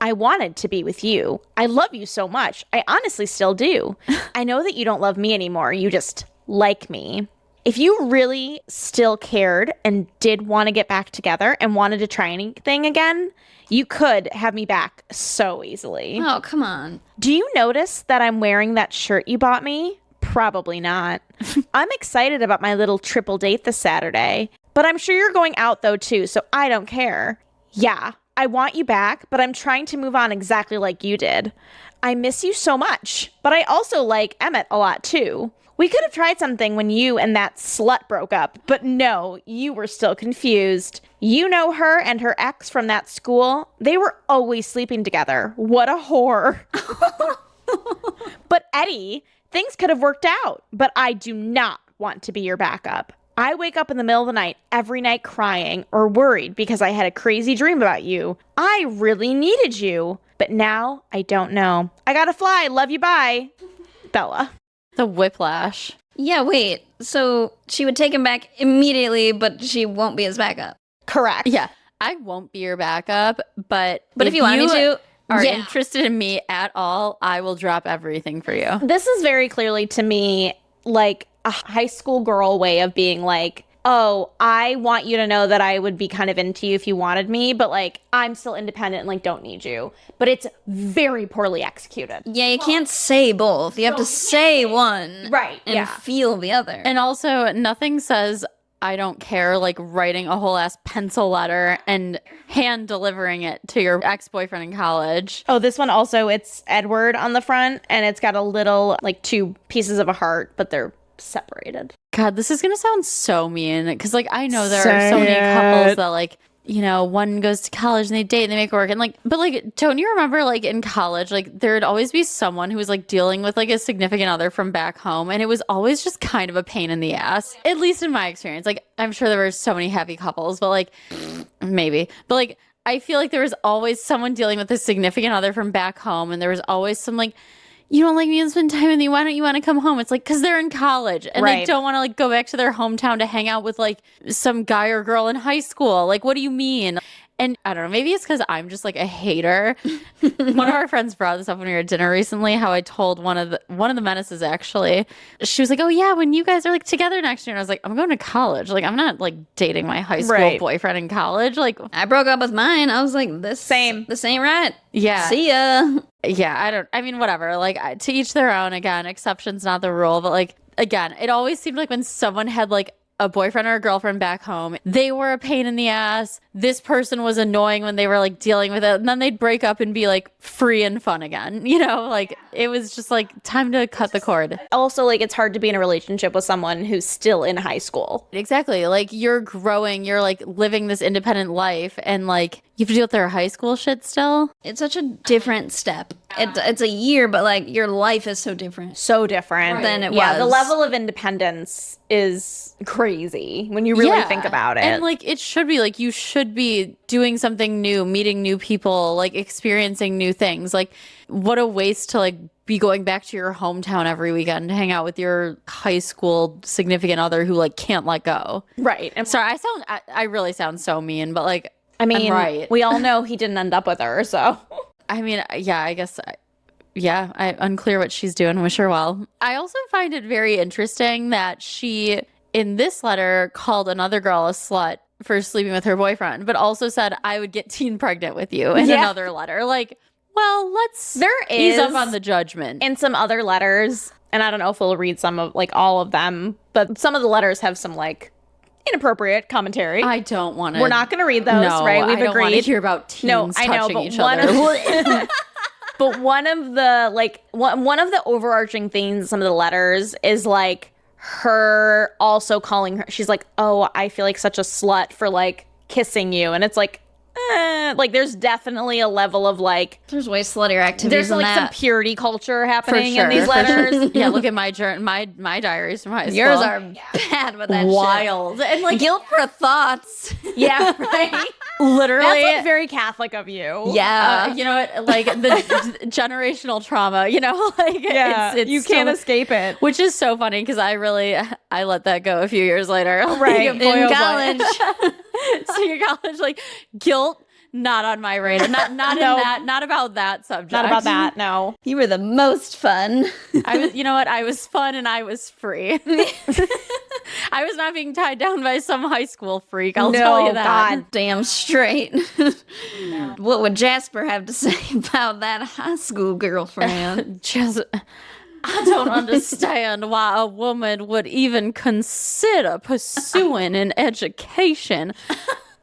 I wanted to be with you. I love you so much. I honestly still do. I know that you don't love me anymore. You just like me. If you really still cared and did want to get back together and wanted to try anything again, you could have me back so easily. Oh, come on. Do you notice that I'm wearing that shirt you bought me? Probably not. I'm excited about my little triple date this Saturday, but I'm sure you're going out though too, so I don't care. Yeah, I want you back, but I'm trying to move on exactly like you did. I miss you so much, but I also like Emmett a lot too. We could have tried something when you and that slut broke up, but no, you were still confused. You know her and her ex from that school? They were always sleeping together. What a whore. But Eddie, things could have worked out, but I do not want to be your backup. I wake up in the middle of the night every night crying or worried because I had a crazy dream about you. I really needed you, but now I don't know. I gotta fly. Love you. Bye. Bella. The whiplash. Yeah, wait. So she would take him back immediately, but she won't be his backup. Correct. Yeah, I won't be your backup, but If you want me to, are yeah. interested in me at all, I will drop everything for you. This is very clearly to me like a high school girl way of being like, oh, I want you to know that I would be kind of into you if you wanted me, but like I'm still independent and like don't need you. But it's very poorly executed. Yeah, you can't say both. You have to say one. Right, And yeah. feel the other. And also, nothing says I don't care like writing a whole ass pencil letter and hand delivering it to your ex-boyfriend in college. Oh, this one also, it's Edward on the front and it's got a little like 2 pieces of a heart, but they're separated. God, this is gonna sound so mean because like I know there are so many couples that like, you know, one goes to college and they date and they make it work and like, but like, don't you remember like in college, like there'd always be someone who was like dealing with like a significant other from back home and it was always just kind of a pain in the ass, at least in my experience. Like I'm sure there were so many happy couples, but like maybe, but like I feel like there was always someone dealing with a significant other from back home and there was always some like, you don't like me and spend time with me. Why don't you want to come home? It's like, because they're in college and they don't want to like go back to their hometown to hang out with like some guy or girl in high school. Like, what do you mean? And I don't know, maybe it's because I'm just like a hater. One of our friends brought this up when we were at dinner recently, how I told one of the menaces actually. She was like, oh yeah, when you guys are like together next year. And I was like, I'm going to college. Like, I'm not like dating my high school boyfriend in college. Like, I broke up with mine. I was like, this ain't right. Yeah. See ya. Yeah, I mean, whatever. Like, to each their own. Again, exception's not the rule. But like, again, it always seemed like when someone had like a boyfriend or a girlfriend back home, they were a pain in the ass. This person was annoying when they were like dealing with it. And then they'd break up and be like free and fun again. You know, like it was just like time to cut the cord. Also, like it's hard to be in a relationship with someone who's still in high school. Exactly. Like you're growing, you're like living this independent life and like you have to deal with their high school shit still. It's such a different step. It's a year, but like your life is so different. So different than it Yeah, was. the level of independence is crazy when you really think about it. And like it should be like you should be doing something new, meeting new people, like experiencing new things. Like what a waste to like be going back to your hometown every weekend to hang out with your high school significant other who like can't let go. Right. And Sorry, I really sound so mean, but like I mean, I'm right. We all know he didn't end up with her, so. I mean, yeah, I guess, yeah, unclear what she's doing. Wish her well. I also find it very interesting that she, in this letter, called another girl a slut for sleeping with her boyfriend, but also said, I would get teen pregnant with you in another letter. Like, well, let's ease up on the judgment. In some other letters, and I don't know if we'll read some of, like, all of them, but some of the letters have some, like, inappropriate commentary. I don't want to. We're not going to read those, right? We've I don't want to agreed. hear about teens touching each other. But one of the like one of the overarching themes in some of the letters is like her also calling her. She's like, "Oh, I feel like such a slut for like kissing you," and it's like, like there's definitely a level of like There's way sluttier activities there's than like some that. purity culture happening in sure, these for letters. Yeah, look at my my diaries from high school. Yours are bad with that shit. wild. And like Guilt for thoughts. Yeah, right. literally That's like very Catholic of you. Yeah. you know what, like the generational trauma, you know, like it's you can't escape it. which is so funny because I let that go a few years later. Right. Like, boy, In oh boy. college. Senior college, like guilt, not on my radar. Not No. in that, not about that subject. Not about that, no. You were the most fun. I was, you know what? I was fun and I was free. I was not being tied down by some high school freak. I'll tell you that. God. Damn straight. What would Jasper have to say about that high school girlfriend? Just, I don't understand why a woman would even consider pursuing an education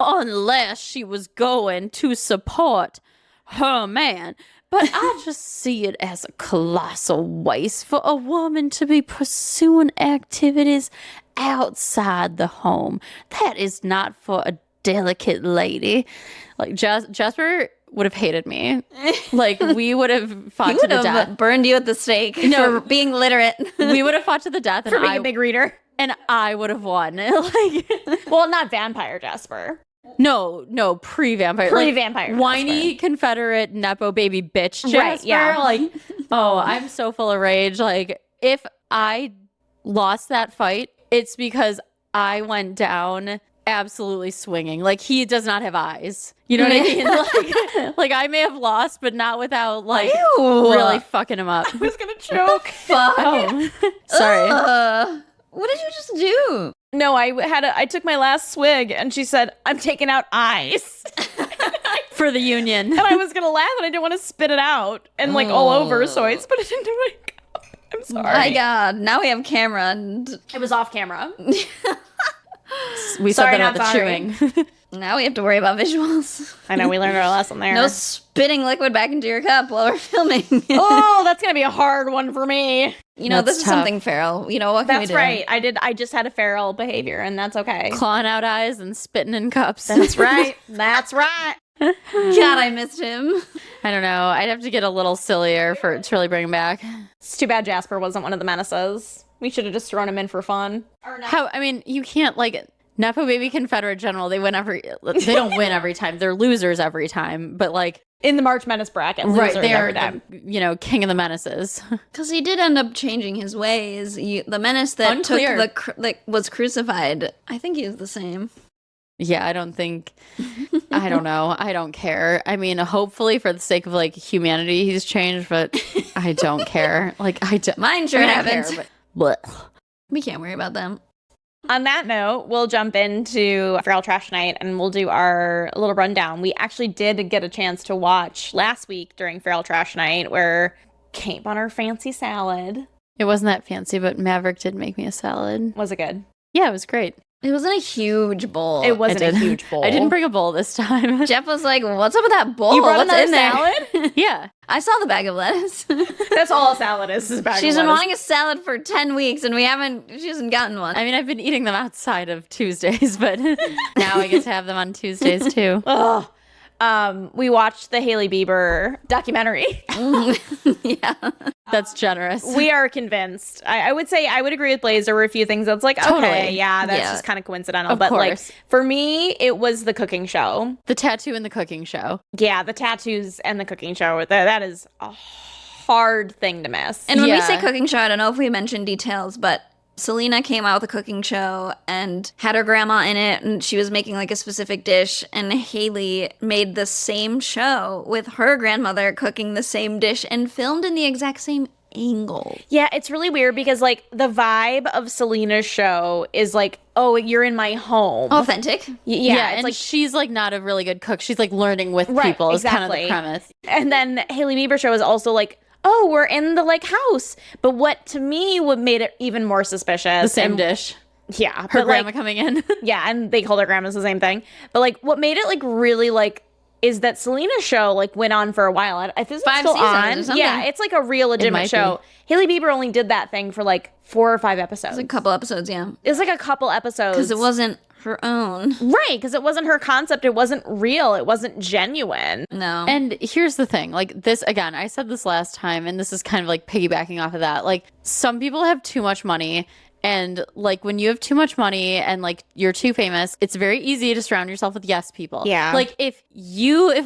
unless she was going to support her man. But I just see it as a colossal waste for a woman to be pursuing activities outside the home. That is not for a delicate lady. Like Jasper would have hated me. Like we would have fought He to would the have death. burned you at the stake No. for being literate. We would have fought to the death, and For being a big reader. I would have won. Like Well, not vampire Jasper. no, pre-vampire. Pre-vampire like, whiny Confederate Nepo baby bitch Jasper. Right, yeah. Like, oh, I'm so full of rage. Like, if I lost that fight, it's because I went down absolutely swinging. Like, he does not have eyes. You know what I mean? Like I may have lost, but not without like Ew. really fucking him up. I was gonna choke. Fuck. Oh, sorry. What did you just do? No, I took my last swig and she said, I'm taking out eyes. For the union. And I was gonna laugh and I didn't want to spit it out and like all over, so I spit it into my cup. I'm sorry. My God. Now we have camera and It was off camera. We Sorry, said that about not the sorry. chewing. now we have to worry about visuals. I know, we learned our lesson there. No spitting liquid back into your cup while we're filming. Oh, that's gonna be a hard one for me. You know, That's this is tough. something feral. You know, what can we That's do? right. I just had a feral behavior and that's okay. Clawing out eyes and spitting in cups. That's right. That's right. God, I missed him. I don't know. I'd have to get a little sillier to really bring him back. It's too bad Jasper wasn't one of the menaces. We should have just thrown him in for fun. How? I mean, you can't like Nepo baby Confederate general. They don't win every time. They're losers every time. But like, In the March Menace bracket, right? losers They are every time. king of the menaces. Because he did end up changing his ways. The menace that Unclear. was crucified, I think he was the same. Yeah, I don't think. I don't know. I don't care. I mean, hopefully for the sake of like humanity, he's changed, but I don't care. Like I don't. Mine sure I haven't. care, but blech. We can't worry about them. On that note, we'll jump into Feral Trash Night and we'll do our little rundown. We actually did get a chance to watch last week during Feral Trash Night where Kate bought our fancy salad. It wasn't that fancy, but Maverick did make me a salad. Was it good? Yeah, it was great. It wasn't a huge bowl. It wasn't a did. huge bowl. I didn't bring a bowl this time. Jeff was like, "What's up with that bowl? You brought What's another in there?" salad? Yeah. I saw the bag of lettuce. That's all a salad is a bag She's of been lettuce. wanting a salad for 10 weeks and she hasn't gotten one. I mean, I've been eating them outside of Tuesdays, but now I get to have them on Tuesdays too. Ugh. We watched the Hailey Bieber documentary. Yeah. That's generous. We are convinced. I would say I would agree with Blaze. There were a few things that's like, Totally. okay, yeah, that's Yeah. just kind of coincidental. Of but like course. for me, it was the cooking show. The tattoo and the cooking show. Yeah, the tattoos and the cooking show. That is a hard thing to miss. And when we Yeah. say cooking show, I don't know if we mentioned details, but Selena came out with a cooking show and had her grandma in it, and she was making like a specific dish, and Hailey made the same show with her grandmother cooking the same dish and filmed in the exact same angle. Yeah, it's really weird because like the vibe of Selena's show is like, oh, you're in my home. Authentic. Yeah, it's and like, she's like not a really good cook. She's like learning with Right, people is kind of exactly. the premise. and then Hailey Bieber show is also like, oh, we're in the like house. But what to me what made it even more suspicious. The same and- dish. Yeah, Her but, grandma like, coming in. yeah, and they called their grandmas the same thing. But like, what made it like really like is that Selena's show like went on for a while. I think it's 5 still seasons or on. something. Yeah, it's like a real legitimate might show. Hailey Bieber only did that thing for like 4 or 5 episodes. It was a couple episodes, yeah. It was like a couple episodes. Because it wasn't her own. Right, because it wasn't her concept. It wasn't real. It wasn't genuine. No. And here's the thing, like this, again, I said this last time, and this is kind of like piggybacking off of that. Like some people have too much money. And like when you have too much money and like you're too famous, it's very easy to surround yourself with yes people. Yeah. Like if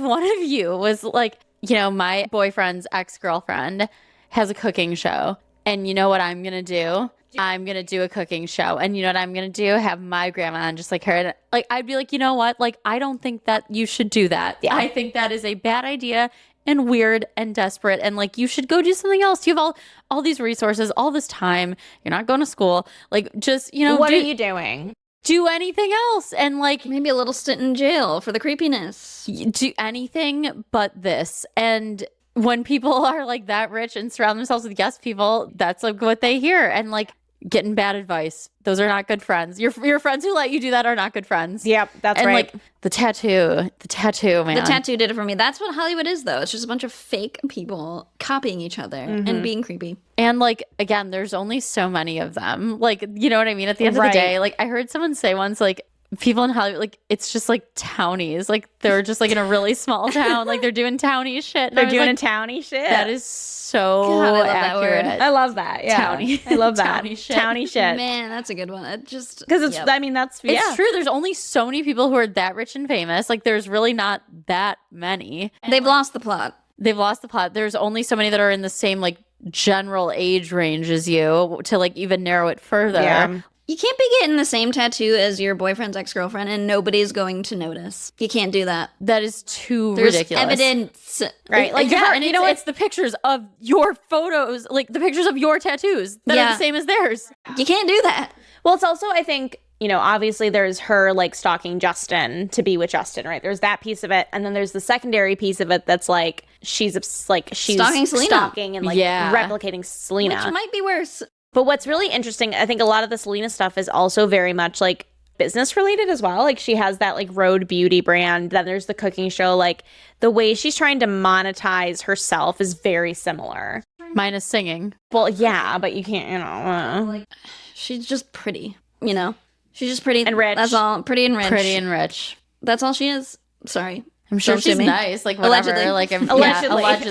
one of you was like, my boyfriend's ex-girlfriend has a cooking show, and you know what I'm going to do? I'm going to do a cooking show. And you know what I'm going to do? Have my grandma on just like her. And like, I'd be like, you know what? Like, I don't think that you should do that. Yeah. I think that is a bad idea and weird and desperate. And like, you should go do something else. You have all these resources, all this time. You're not going to school. Like, just, what are you doing? Do anything else. And like, maybe a little stint in jail for the creepiness. Do anything but this. And when people are like that rich and surround themselves with yes people, that's like what they hear. And like, getting bad advice. Those are not good friends. Your friends who let you do that are not good friends. Yep, that's and right. And like the tattoo, man. The tattoo did it for me. That's what Hollywood is, though. It's just a bunch of fake people copying each other and being creepy. And like, again, there's only so many of them. Like, you know what I mean? At the end of the day, like I heard someone say once, like, people in Hollywood, like, it's just like townies. Like, they're just like in a really small town. Like, they're doing townie shit. They're doing a townie shit. That is so accurate. I love that. Yeah. Townie. I love that. Townie shit. Townie shit. Man, that's a good one. It just... Because it's, I mean, that's, yeah. It's true. There's only so many people who are that rich and famous. Like, there's really not that many. They've lost the plot. They've lost the plot. There's only so many that are in the same, like, general age range as you to, like, even narrow it further. Yeah. You can't be getting the same tattoo as your boyfriend's ex-girlfriend and nobody's going to notice. You can't do that. That is too There's ridiculous. Evidence. Right. Like, yeah, and it's the pictures of your photos, like the pictures of your tattoos that are the same as theirs. You can't do that. Well, it's also, I think, obviously there's her like stalking Justin to be with Justin, right? There's that piece of it. And then there's the secondary piece of it that's like, she's stalking Selena. Stalking and like replicating Selena. Which might be worse. But what's really interesting, I think a lot of the Selena stuff is also very much like business related as well. Like she has that like Road Beauty brand. Then there's the cooking show. Like the way she's trying to monetize herself is very similar. Minus singing. Well, yeah, but you can't, She's just pretty, She's just pretty. And rich. That's all. Pretty and rich. Pretty and rich. That's all she is. Sorry. I'm sure she's nice, like whatever. Allegedly. Like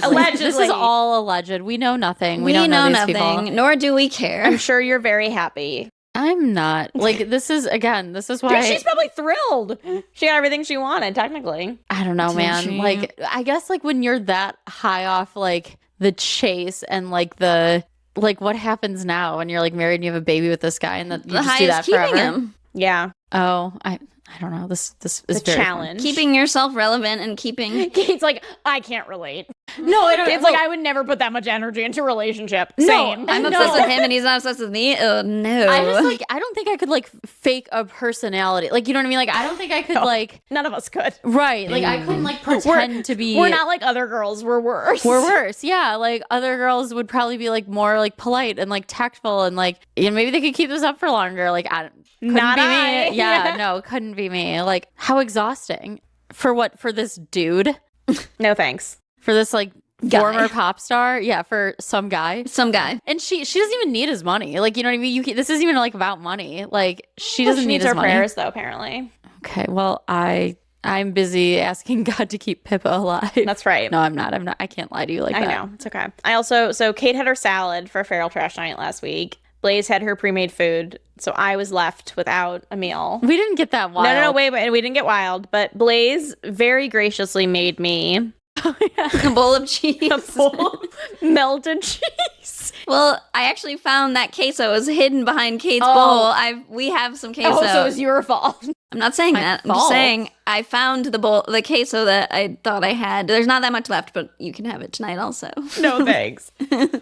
Allegedly. This is all alleged. We know nothing. We don't know these nothing, people. nor do we care. I'm sure you're very happy. I'm not. Like this is why she's probably thrilled. She got everything she wanted, technically. I don't know, man. Like I guess like when you're that high off like the chase and like the like what happens now when you're like married and you have a baby with this guy and that you just do that forever. Him. Yeah. Oh, I don't know. This is the very challenge. Keeping yourself relevant and keeping. Kate's like, I can't relate. No, I don't. It's like I would never put that much energy into a relationship. No, Same. I'm obsessed with him and he's not obsessed with me. Oh no. I don't think I could like fake a personality. Like, you know what I mean? Like, I don't think I could like. None of us could. Right. Like, I couldn't like pretend to be. We're not like other girls. We're worse. We're worse. Yeah. Like other girls would probably be like more like polite and like tactful and like, maybe they could keep this up for longer. Like, couldn't not be I. me. Yeah. No, couldn't be me. Like, how exhausting. For what? For this dude? No thanks. For this like former pop star? Yeah, for some guy. And she doesn't even need his money. Like, you know what I mean? This isn't even like about money. Like, she doesn't need his money. Prayers though, apparently. Okay, well, I'm busy asking God to keep Pipa alive. That's right. No, I'm not. I can't lie to you like that. I know. It's okay. So Kate had her salad for Feral Trash Night last week. Blaze had her pre-made food, so I was left without a meal. We didn't get that wild. No, wait, we didn't get wild. But Blaze very graciously made me a bowl of cheese. A bowl of melted cheese. Well, I actually found that queso was hidden behind Kate's bowl. We have some queso. Oh, so it was your fault. I'm not saying that. I'm just saying I found the queso that I thought I had. There's not that much left, but you can have it tonight also. No thanks.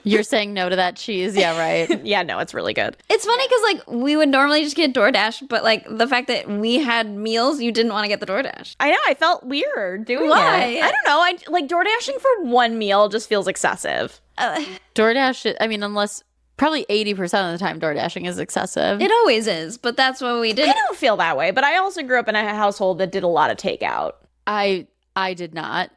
You're saying no to that cheese? Yeah, right. Yeah, no, it's really good. It's funny because like we would normally just get DoorDash, but like the fact that we had meals, you didn't want to get the DoorDash. I know. I felt weird doing Why? it. I don't know. I like DoorDashing for one meal just feels excessive. DoorDash, I mean, unless probably 80% of the time DoorDashing is excessive. It always is, but that's what we did. I don't feel that way, but I also grew up in a household that did a lot of takeout. I did not.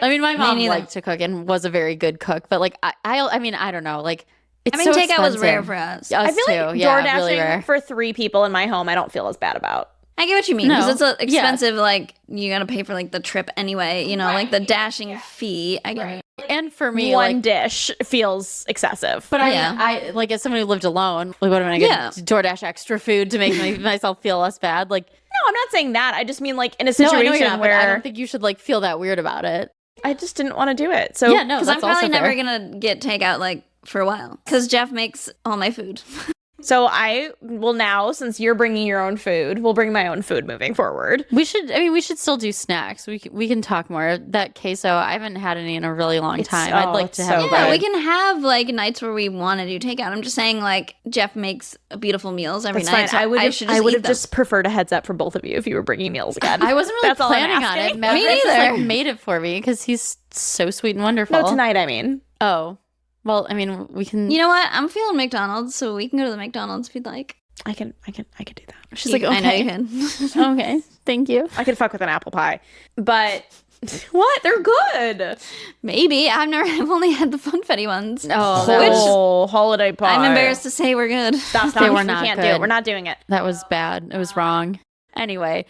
I mean, my mom liked to cook and was a very good cook, but like I mean, I don't know. Like, it's so takeout expensive. was rare for us. I feel like too. Yeah, DoorDashing really rare. for 3 people in my home, I don't feel as bad about. I get what you mean, because No. it's expensive, like, you gotta pay for, like, the trip anyway, you know, like, the dashing fee. I get it. And for me, One like, dish feels excessive. but Yeah. I like as someone who lived alone, like what am I gonna Yeah. get DoorDash extra food to make myself feel less bad? Like No, I'm not saying that. I just mean like in a no, I situation know you're not, but I where don't think you should like feel that weird about it. I just didn't want to do it. So Yeah, no, Because I'm that's also probably never fair. gonna get takeout, like, for a while. Because Jeff makes all my food. So I will now, since you're bringing your own food, we'll bring my own food moving forward. We should still do snacks. We can talk more. That queso, I haven't had any in a really long time. I'd like it's to have so a Yeah, good. we can have, like, nights where we want to do takeout. I'm just saying, like, Jeff makes beautiful meals every That's night. fine. So I would have have just preferred a heads up for both of you if you were bringing meals again. I wasn't really That's all I'm planning on it. asking. Maverick Me just, like, neither. made it for me because he's so sweet and wonderful. No, tonight, I mean. Oh, well, I mean, we can. You know what? I'm feeling McDonald's, so we can go to the McDonald's if you'd like. I can do that. She's like, I know you okay, can. okay, thank you. I could fuck with an apple pie. But what? They're good. Maybe. I've only had the funfetti ones. Oh, that was, Oh, holiday pie. I'm embarrassed to say we're good. Stop. They were We not can't do it. good. We're not doing it. that was bad. It was wrong. Anyway,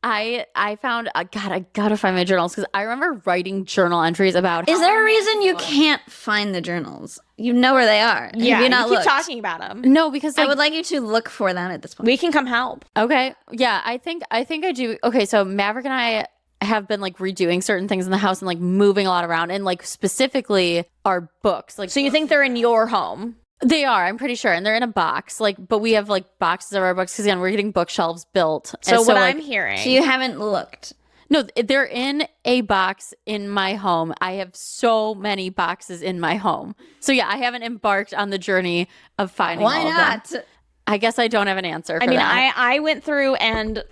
I found God, I gotta find my journals because I remember writing journal entries about. Is there a reason you can't find the journals? You know where they are. Yeah, Have you not keep looked? talking about them. No, because I like, would like you to look for them at this point. We can come help. okay, yeah, I think I do. Okay, so Maverick and I have been like redoing certain things in the house and like moving a lot around, and like specifically our books. Like, So you think they're in your home? they are, I'm pretty sure, and they're in a box. Like, but we have like boxes of our books because again, we're getting bookshelves built. So And what like, I'm hearing. So you haven't looked. no, they're in a box in my home. I have so many boxes in my home. So yeah, I haven't embarked on the journey of finding Why all of not? them. I guess I don't have an answer for I mean, that. I went through and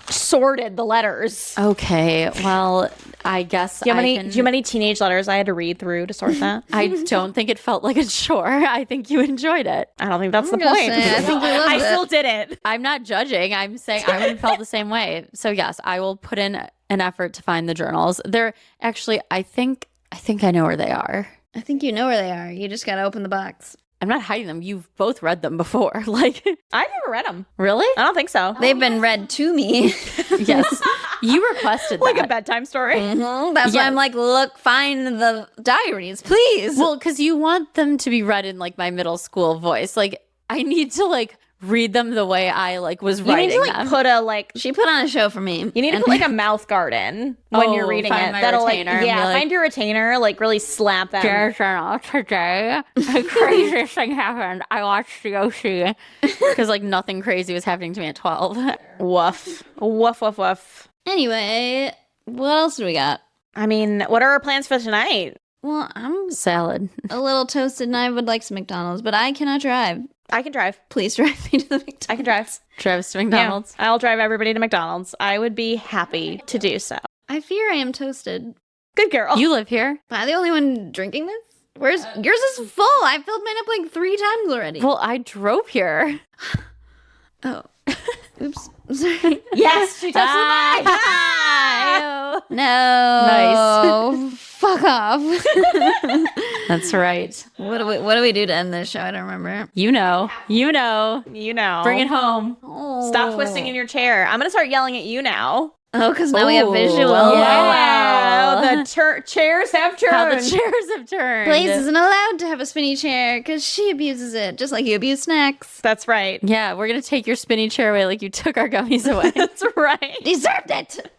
sorted the letters. Okay, well, I guess Do you have I any? can- Do you have any teenage letters I had to read through to sort that? I don't think it felt like a chore. I think you enjoyed it. I don't think that's the I'm gonna point. say, I think we loved I it. still did it. I'm not judging. I'm saying I would have felt the same way. So yes, I will put in an effort to find the journals. They're actually, I think I know where they are. I think you know where they are. You just gotta open the box. I'm not hiding them. You've both read them before. Like, I've never read them. really? I don't think so. They've been read to me. Yes. You requested Like that. a bedtime story. Mhm. That's why Yeah. I'm like, look, find the diaries, please. Well, because you want them to be read in like my middle school voice. Like, I need to like read them the way I like was You need writing to like them. put a like. She put on a show for me. You need to And- put like a mouth guard in when Oh, you're reading find it. my That'll retainer like and yeah, be like- find your retainer. Like really slap them. Dear journal, today the craziest thing happened. I watched the OC because like nothing crazy was happening to me at 12. Woof, woof, woof, woof. Anyway, what else do we got? I mean, what are our plans for tonight? Well, I'm Salad. a little toasted and I would like some McDonald's, but I cannot drive. I can drive. Please drive me to the McDonald's. I can drive. Travis to McDonald's. Yeah, I'll drive everybody to McDonald's. I would be happy to do so. I fear I am toasted. Good girl. You live here? Am I the only one drinking this? Where's yours is full. I filled mine up like 3 times already. Well, I drove here. Oh. Oops. Sorry. yes, she touched Ah! No. Nice. Fuck off. That's right. What do we do to end this show? I don't remember. You know. You know. the mic. You know. Bring it home. Oh. Stop twisting in your chair. I'm gonna start yelling at you now. Oh, because now we have Ooh, visual. well, Wow, the chairs have turned. How the chairs have turned. Blaze isn't allowed to have a spinny chair because she abuses it, just like you abuse snacks. That's right. Yeah, we're going to take your spinny chair away like you took our gummies away. That's right. Deserved it.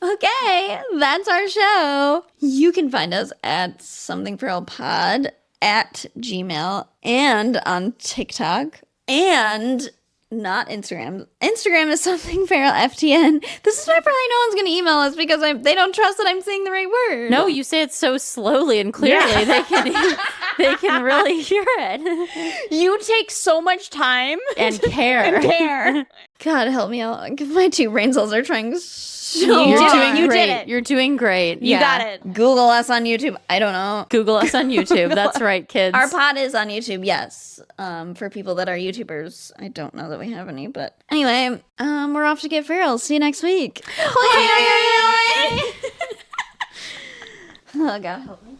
Okay, that's our show. You can find us at somethingferalpod at Gmail and on TikTok and not Instagram. Instagram is something feral FTN. This is why probably no one's going to email us because they don't trust that I'm saying the right word. No, you say it so slowly and clearly. Yeah. They can really hear it. You take so much time And care. and care. God help me out. My 2 brain cells are trying so You You're did it. doing You great. did it. You're doing great. You got it. Google us on YouTube. I don't know. Google us on YouTube. That's right, kids. Our pod is on YouTube, yes. For people that are YouTubers. I don't know that we have any, but anyway, we're off to get feral. See you next week. Oh God, help me.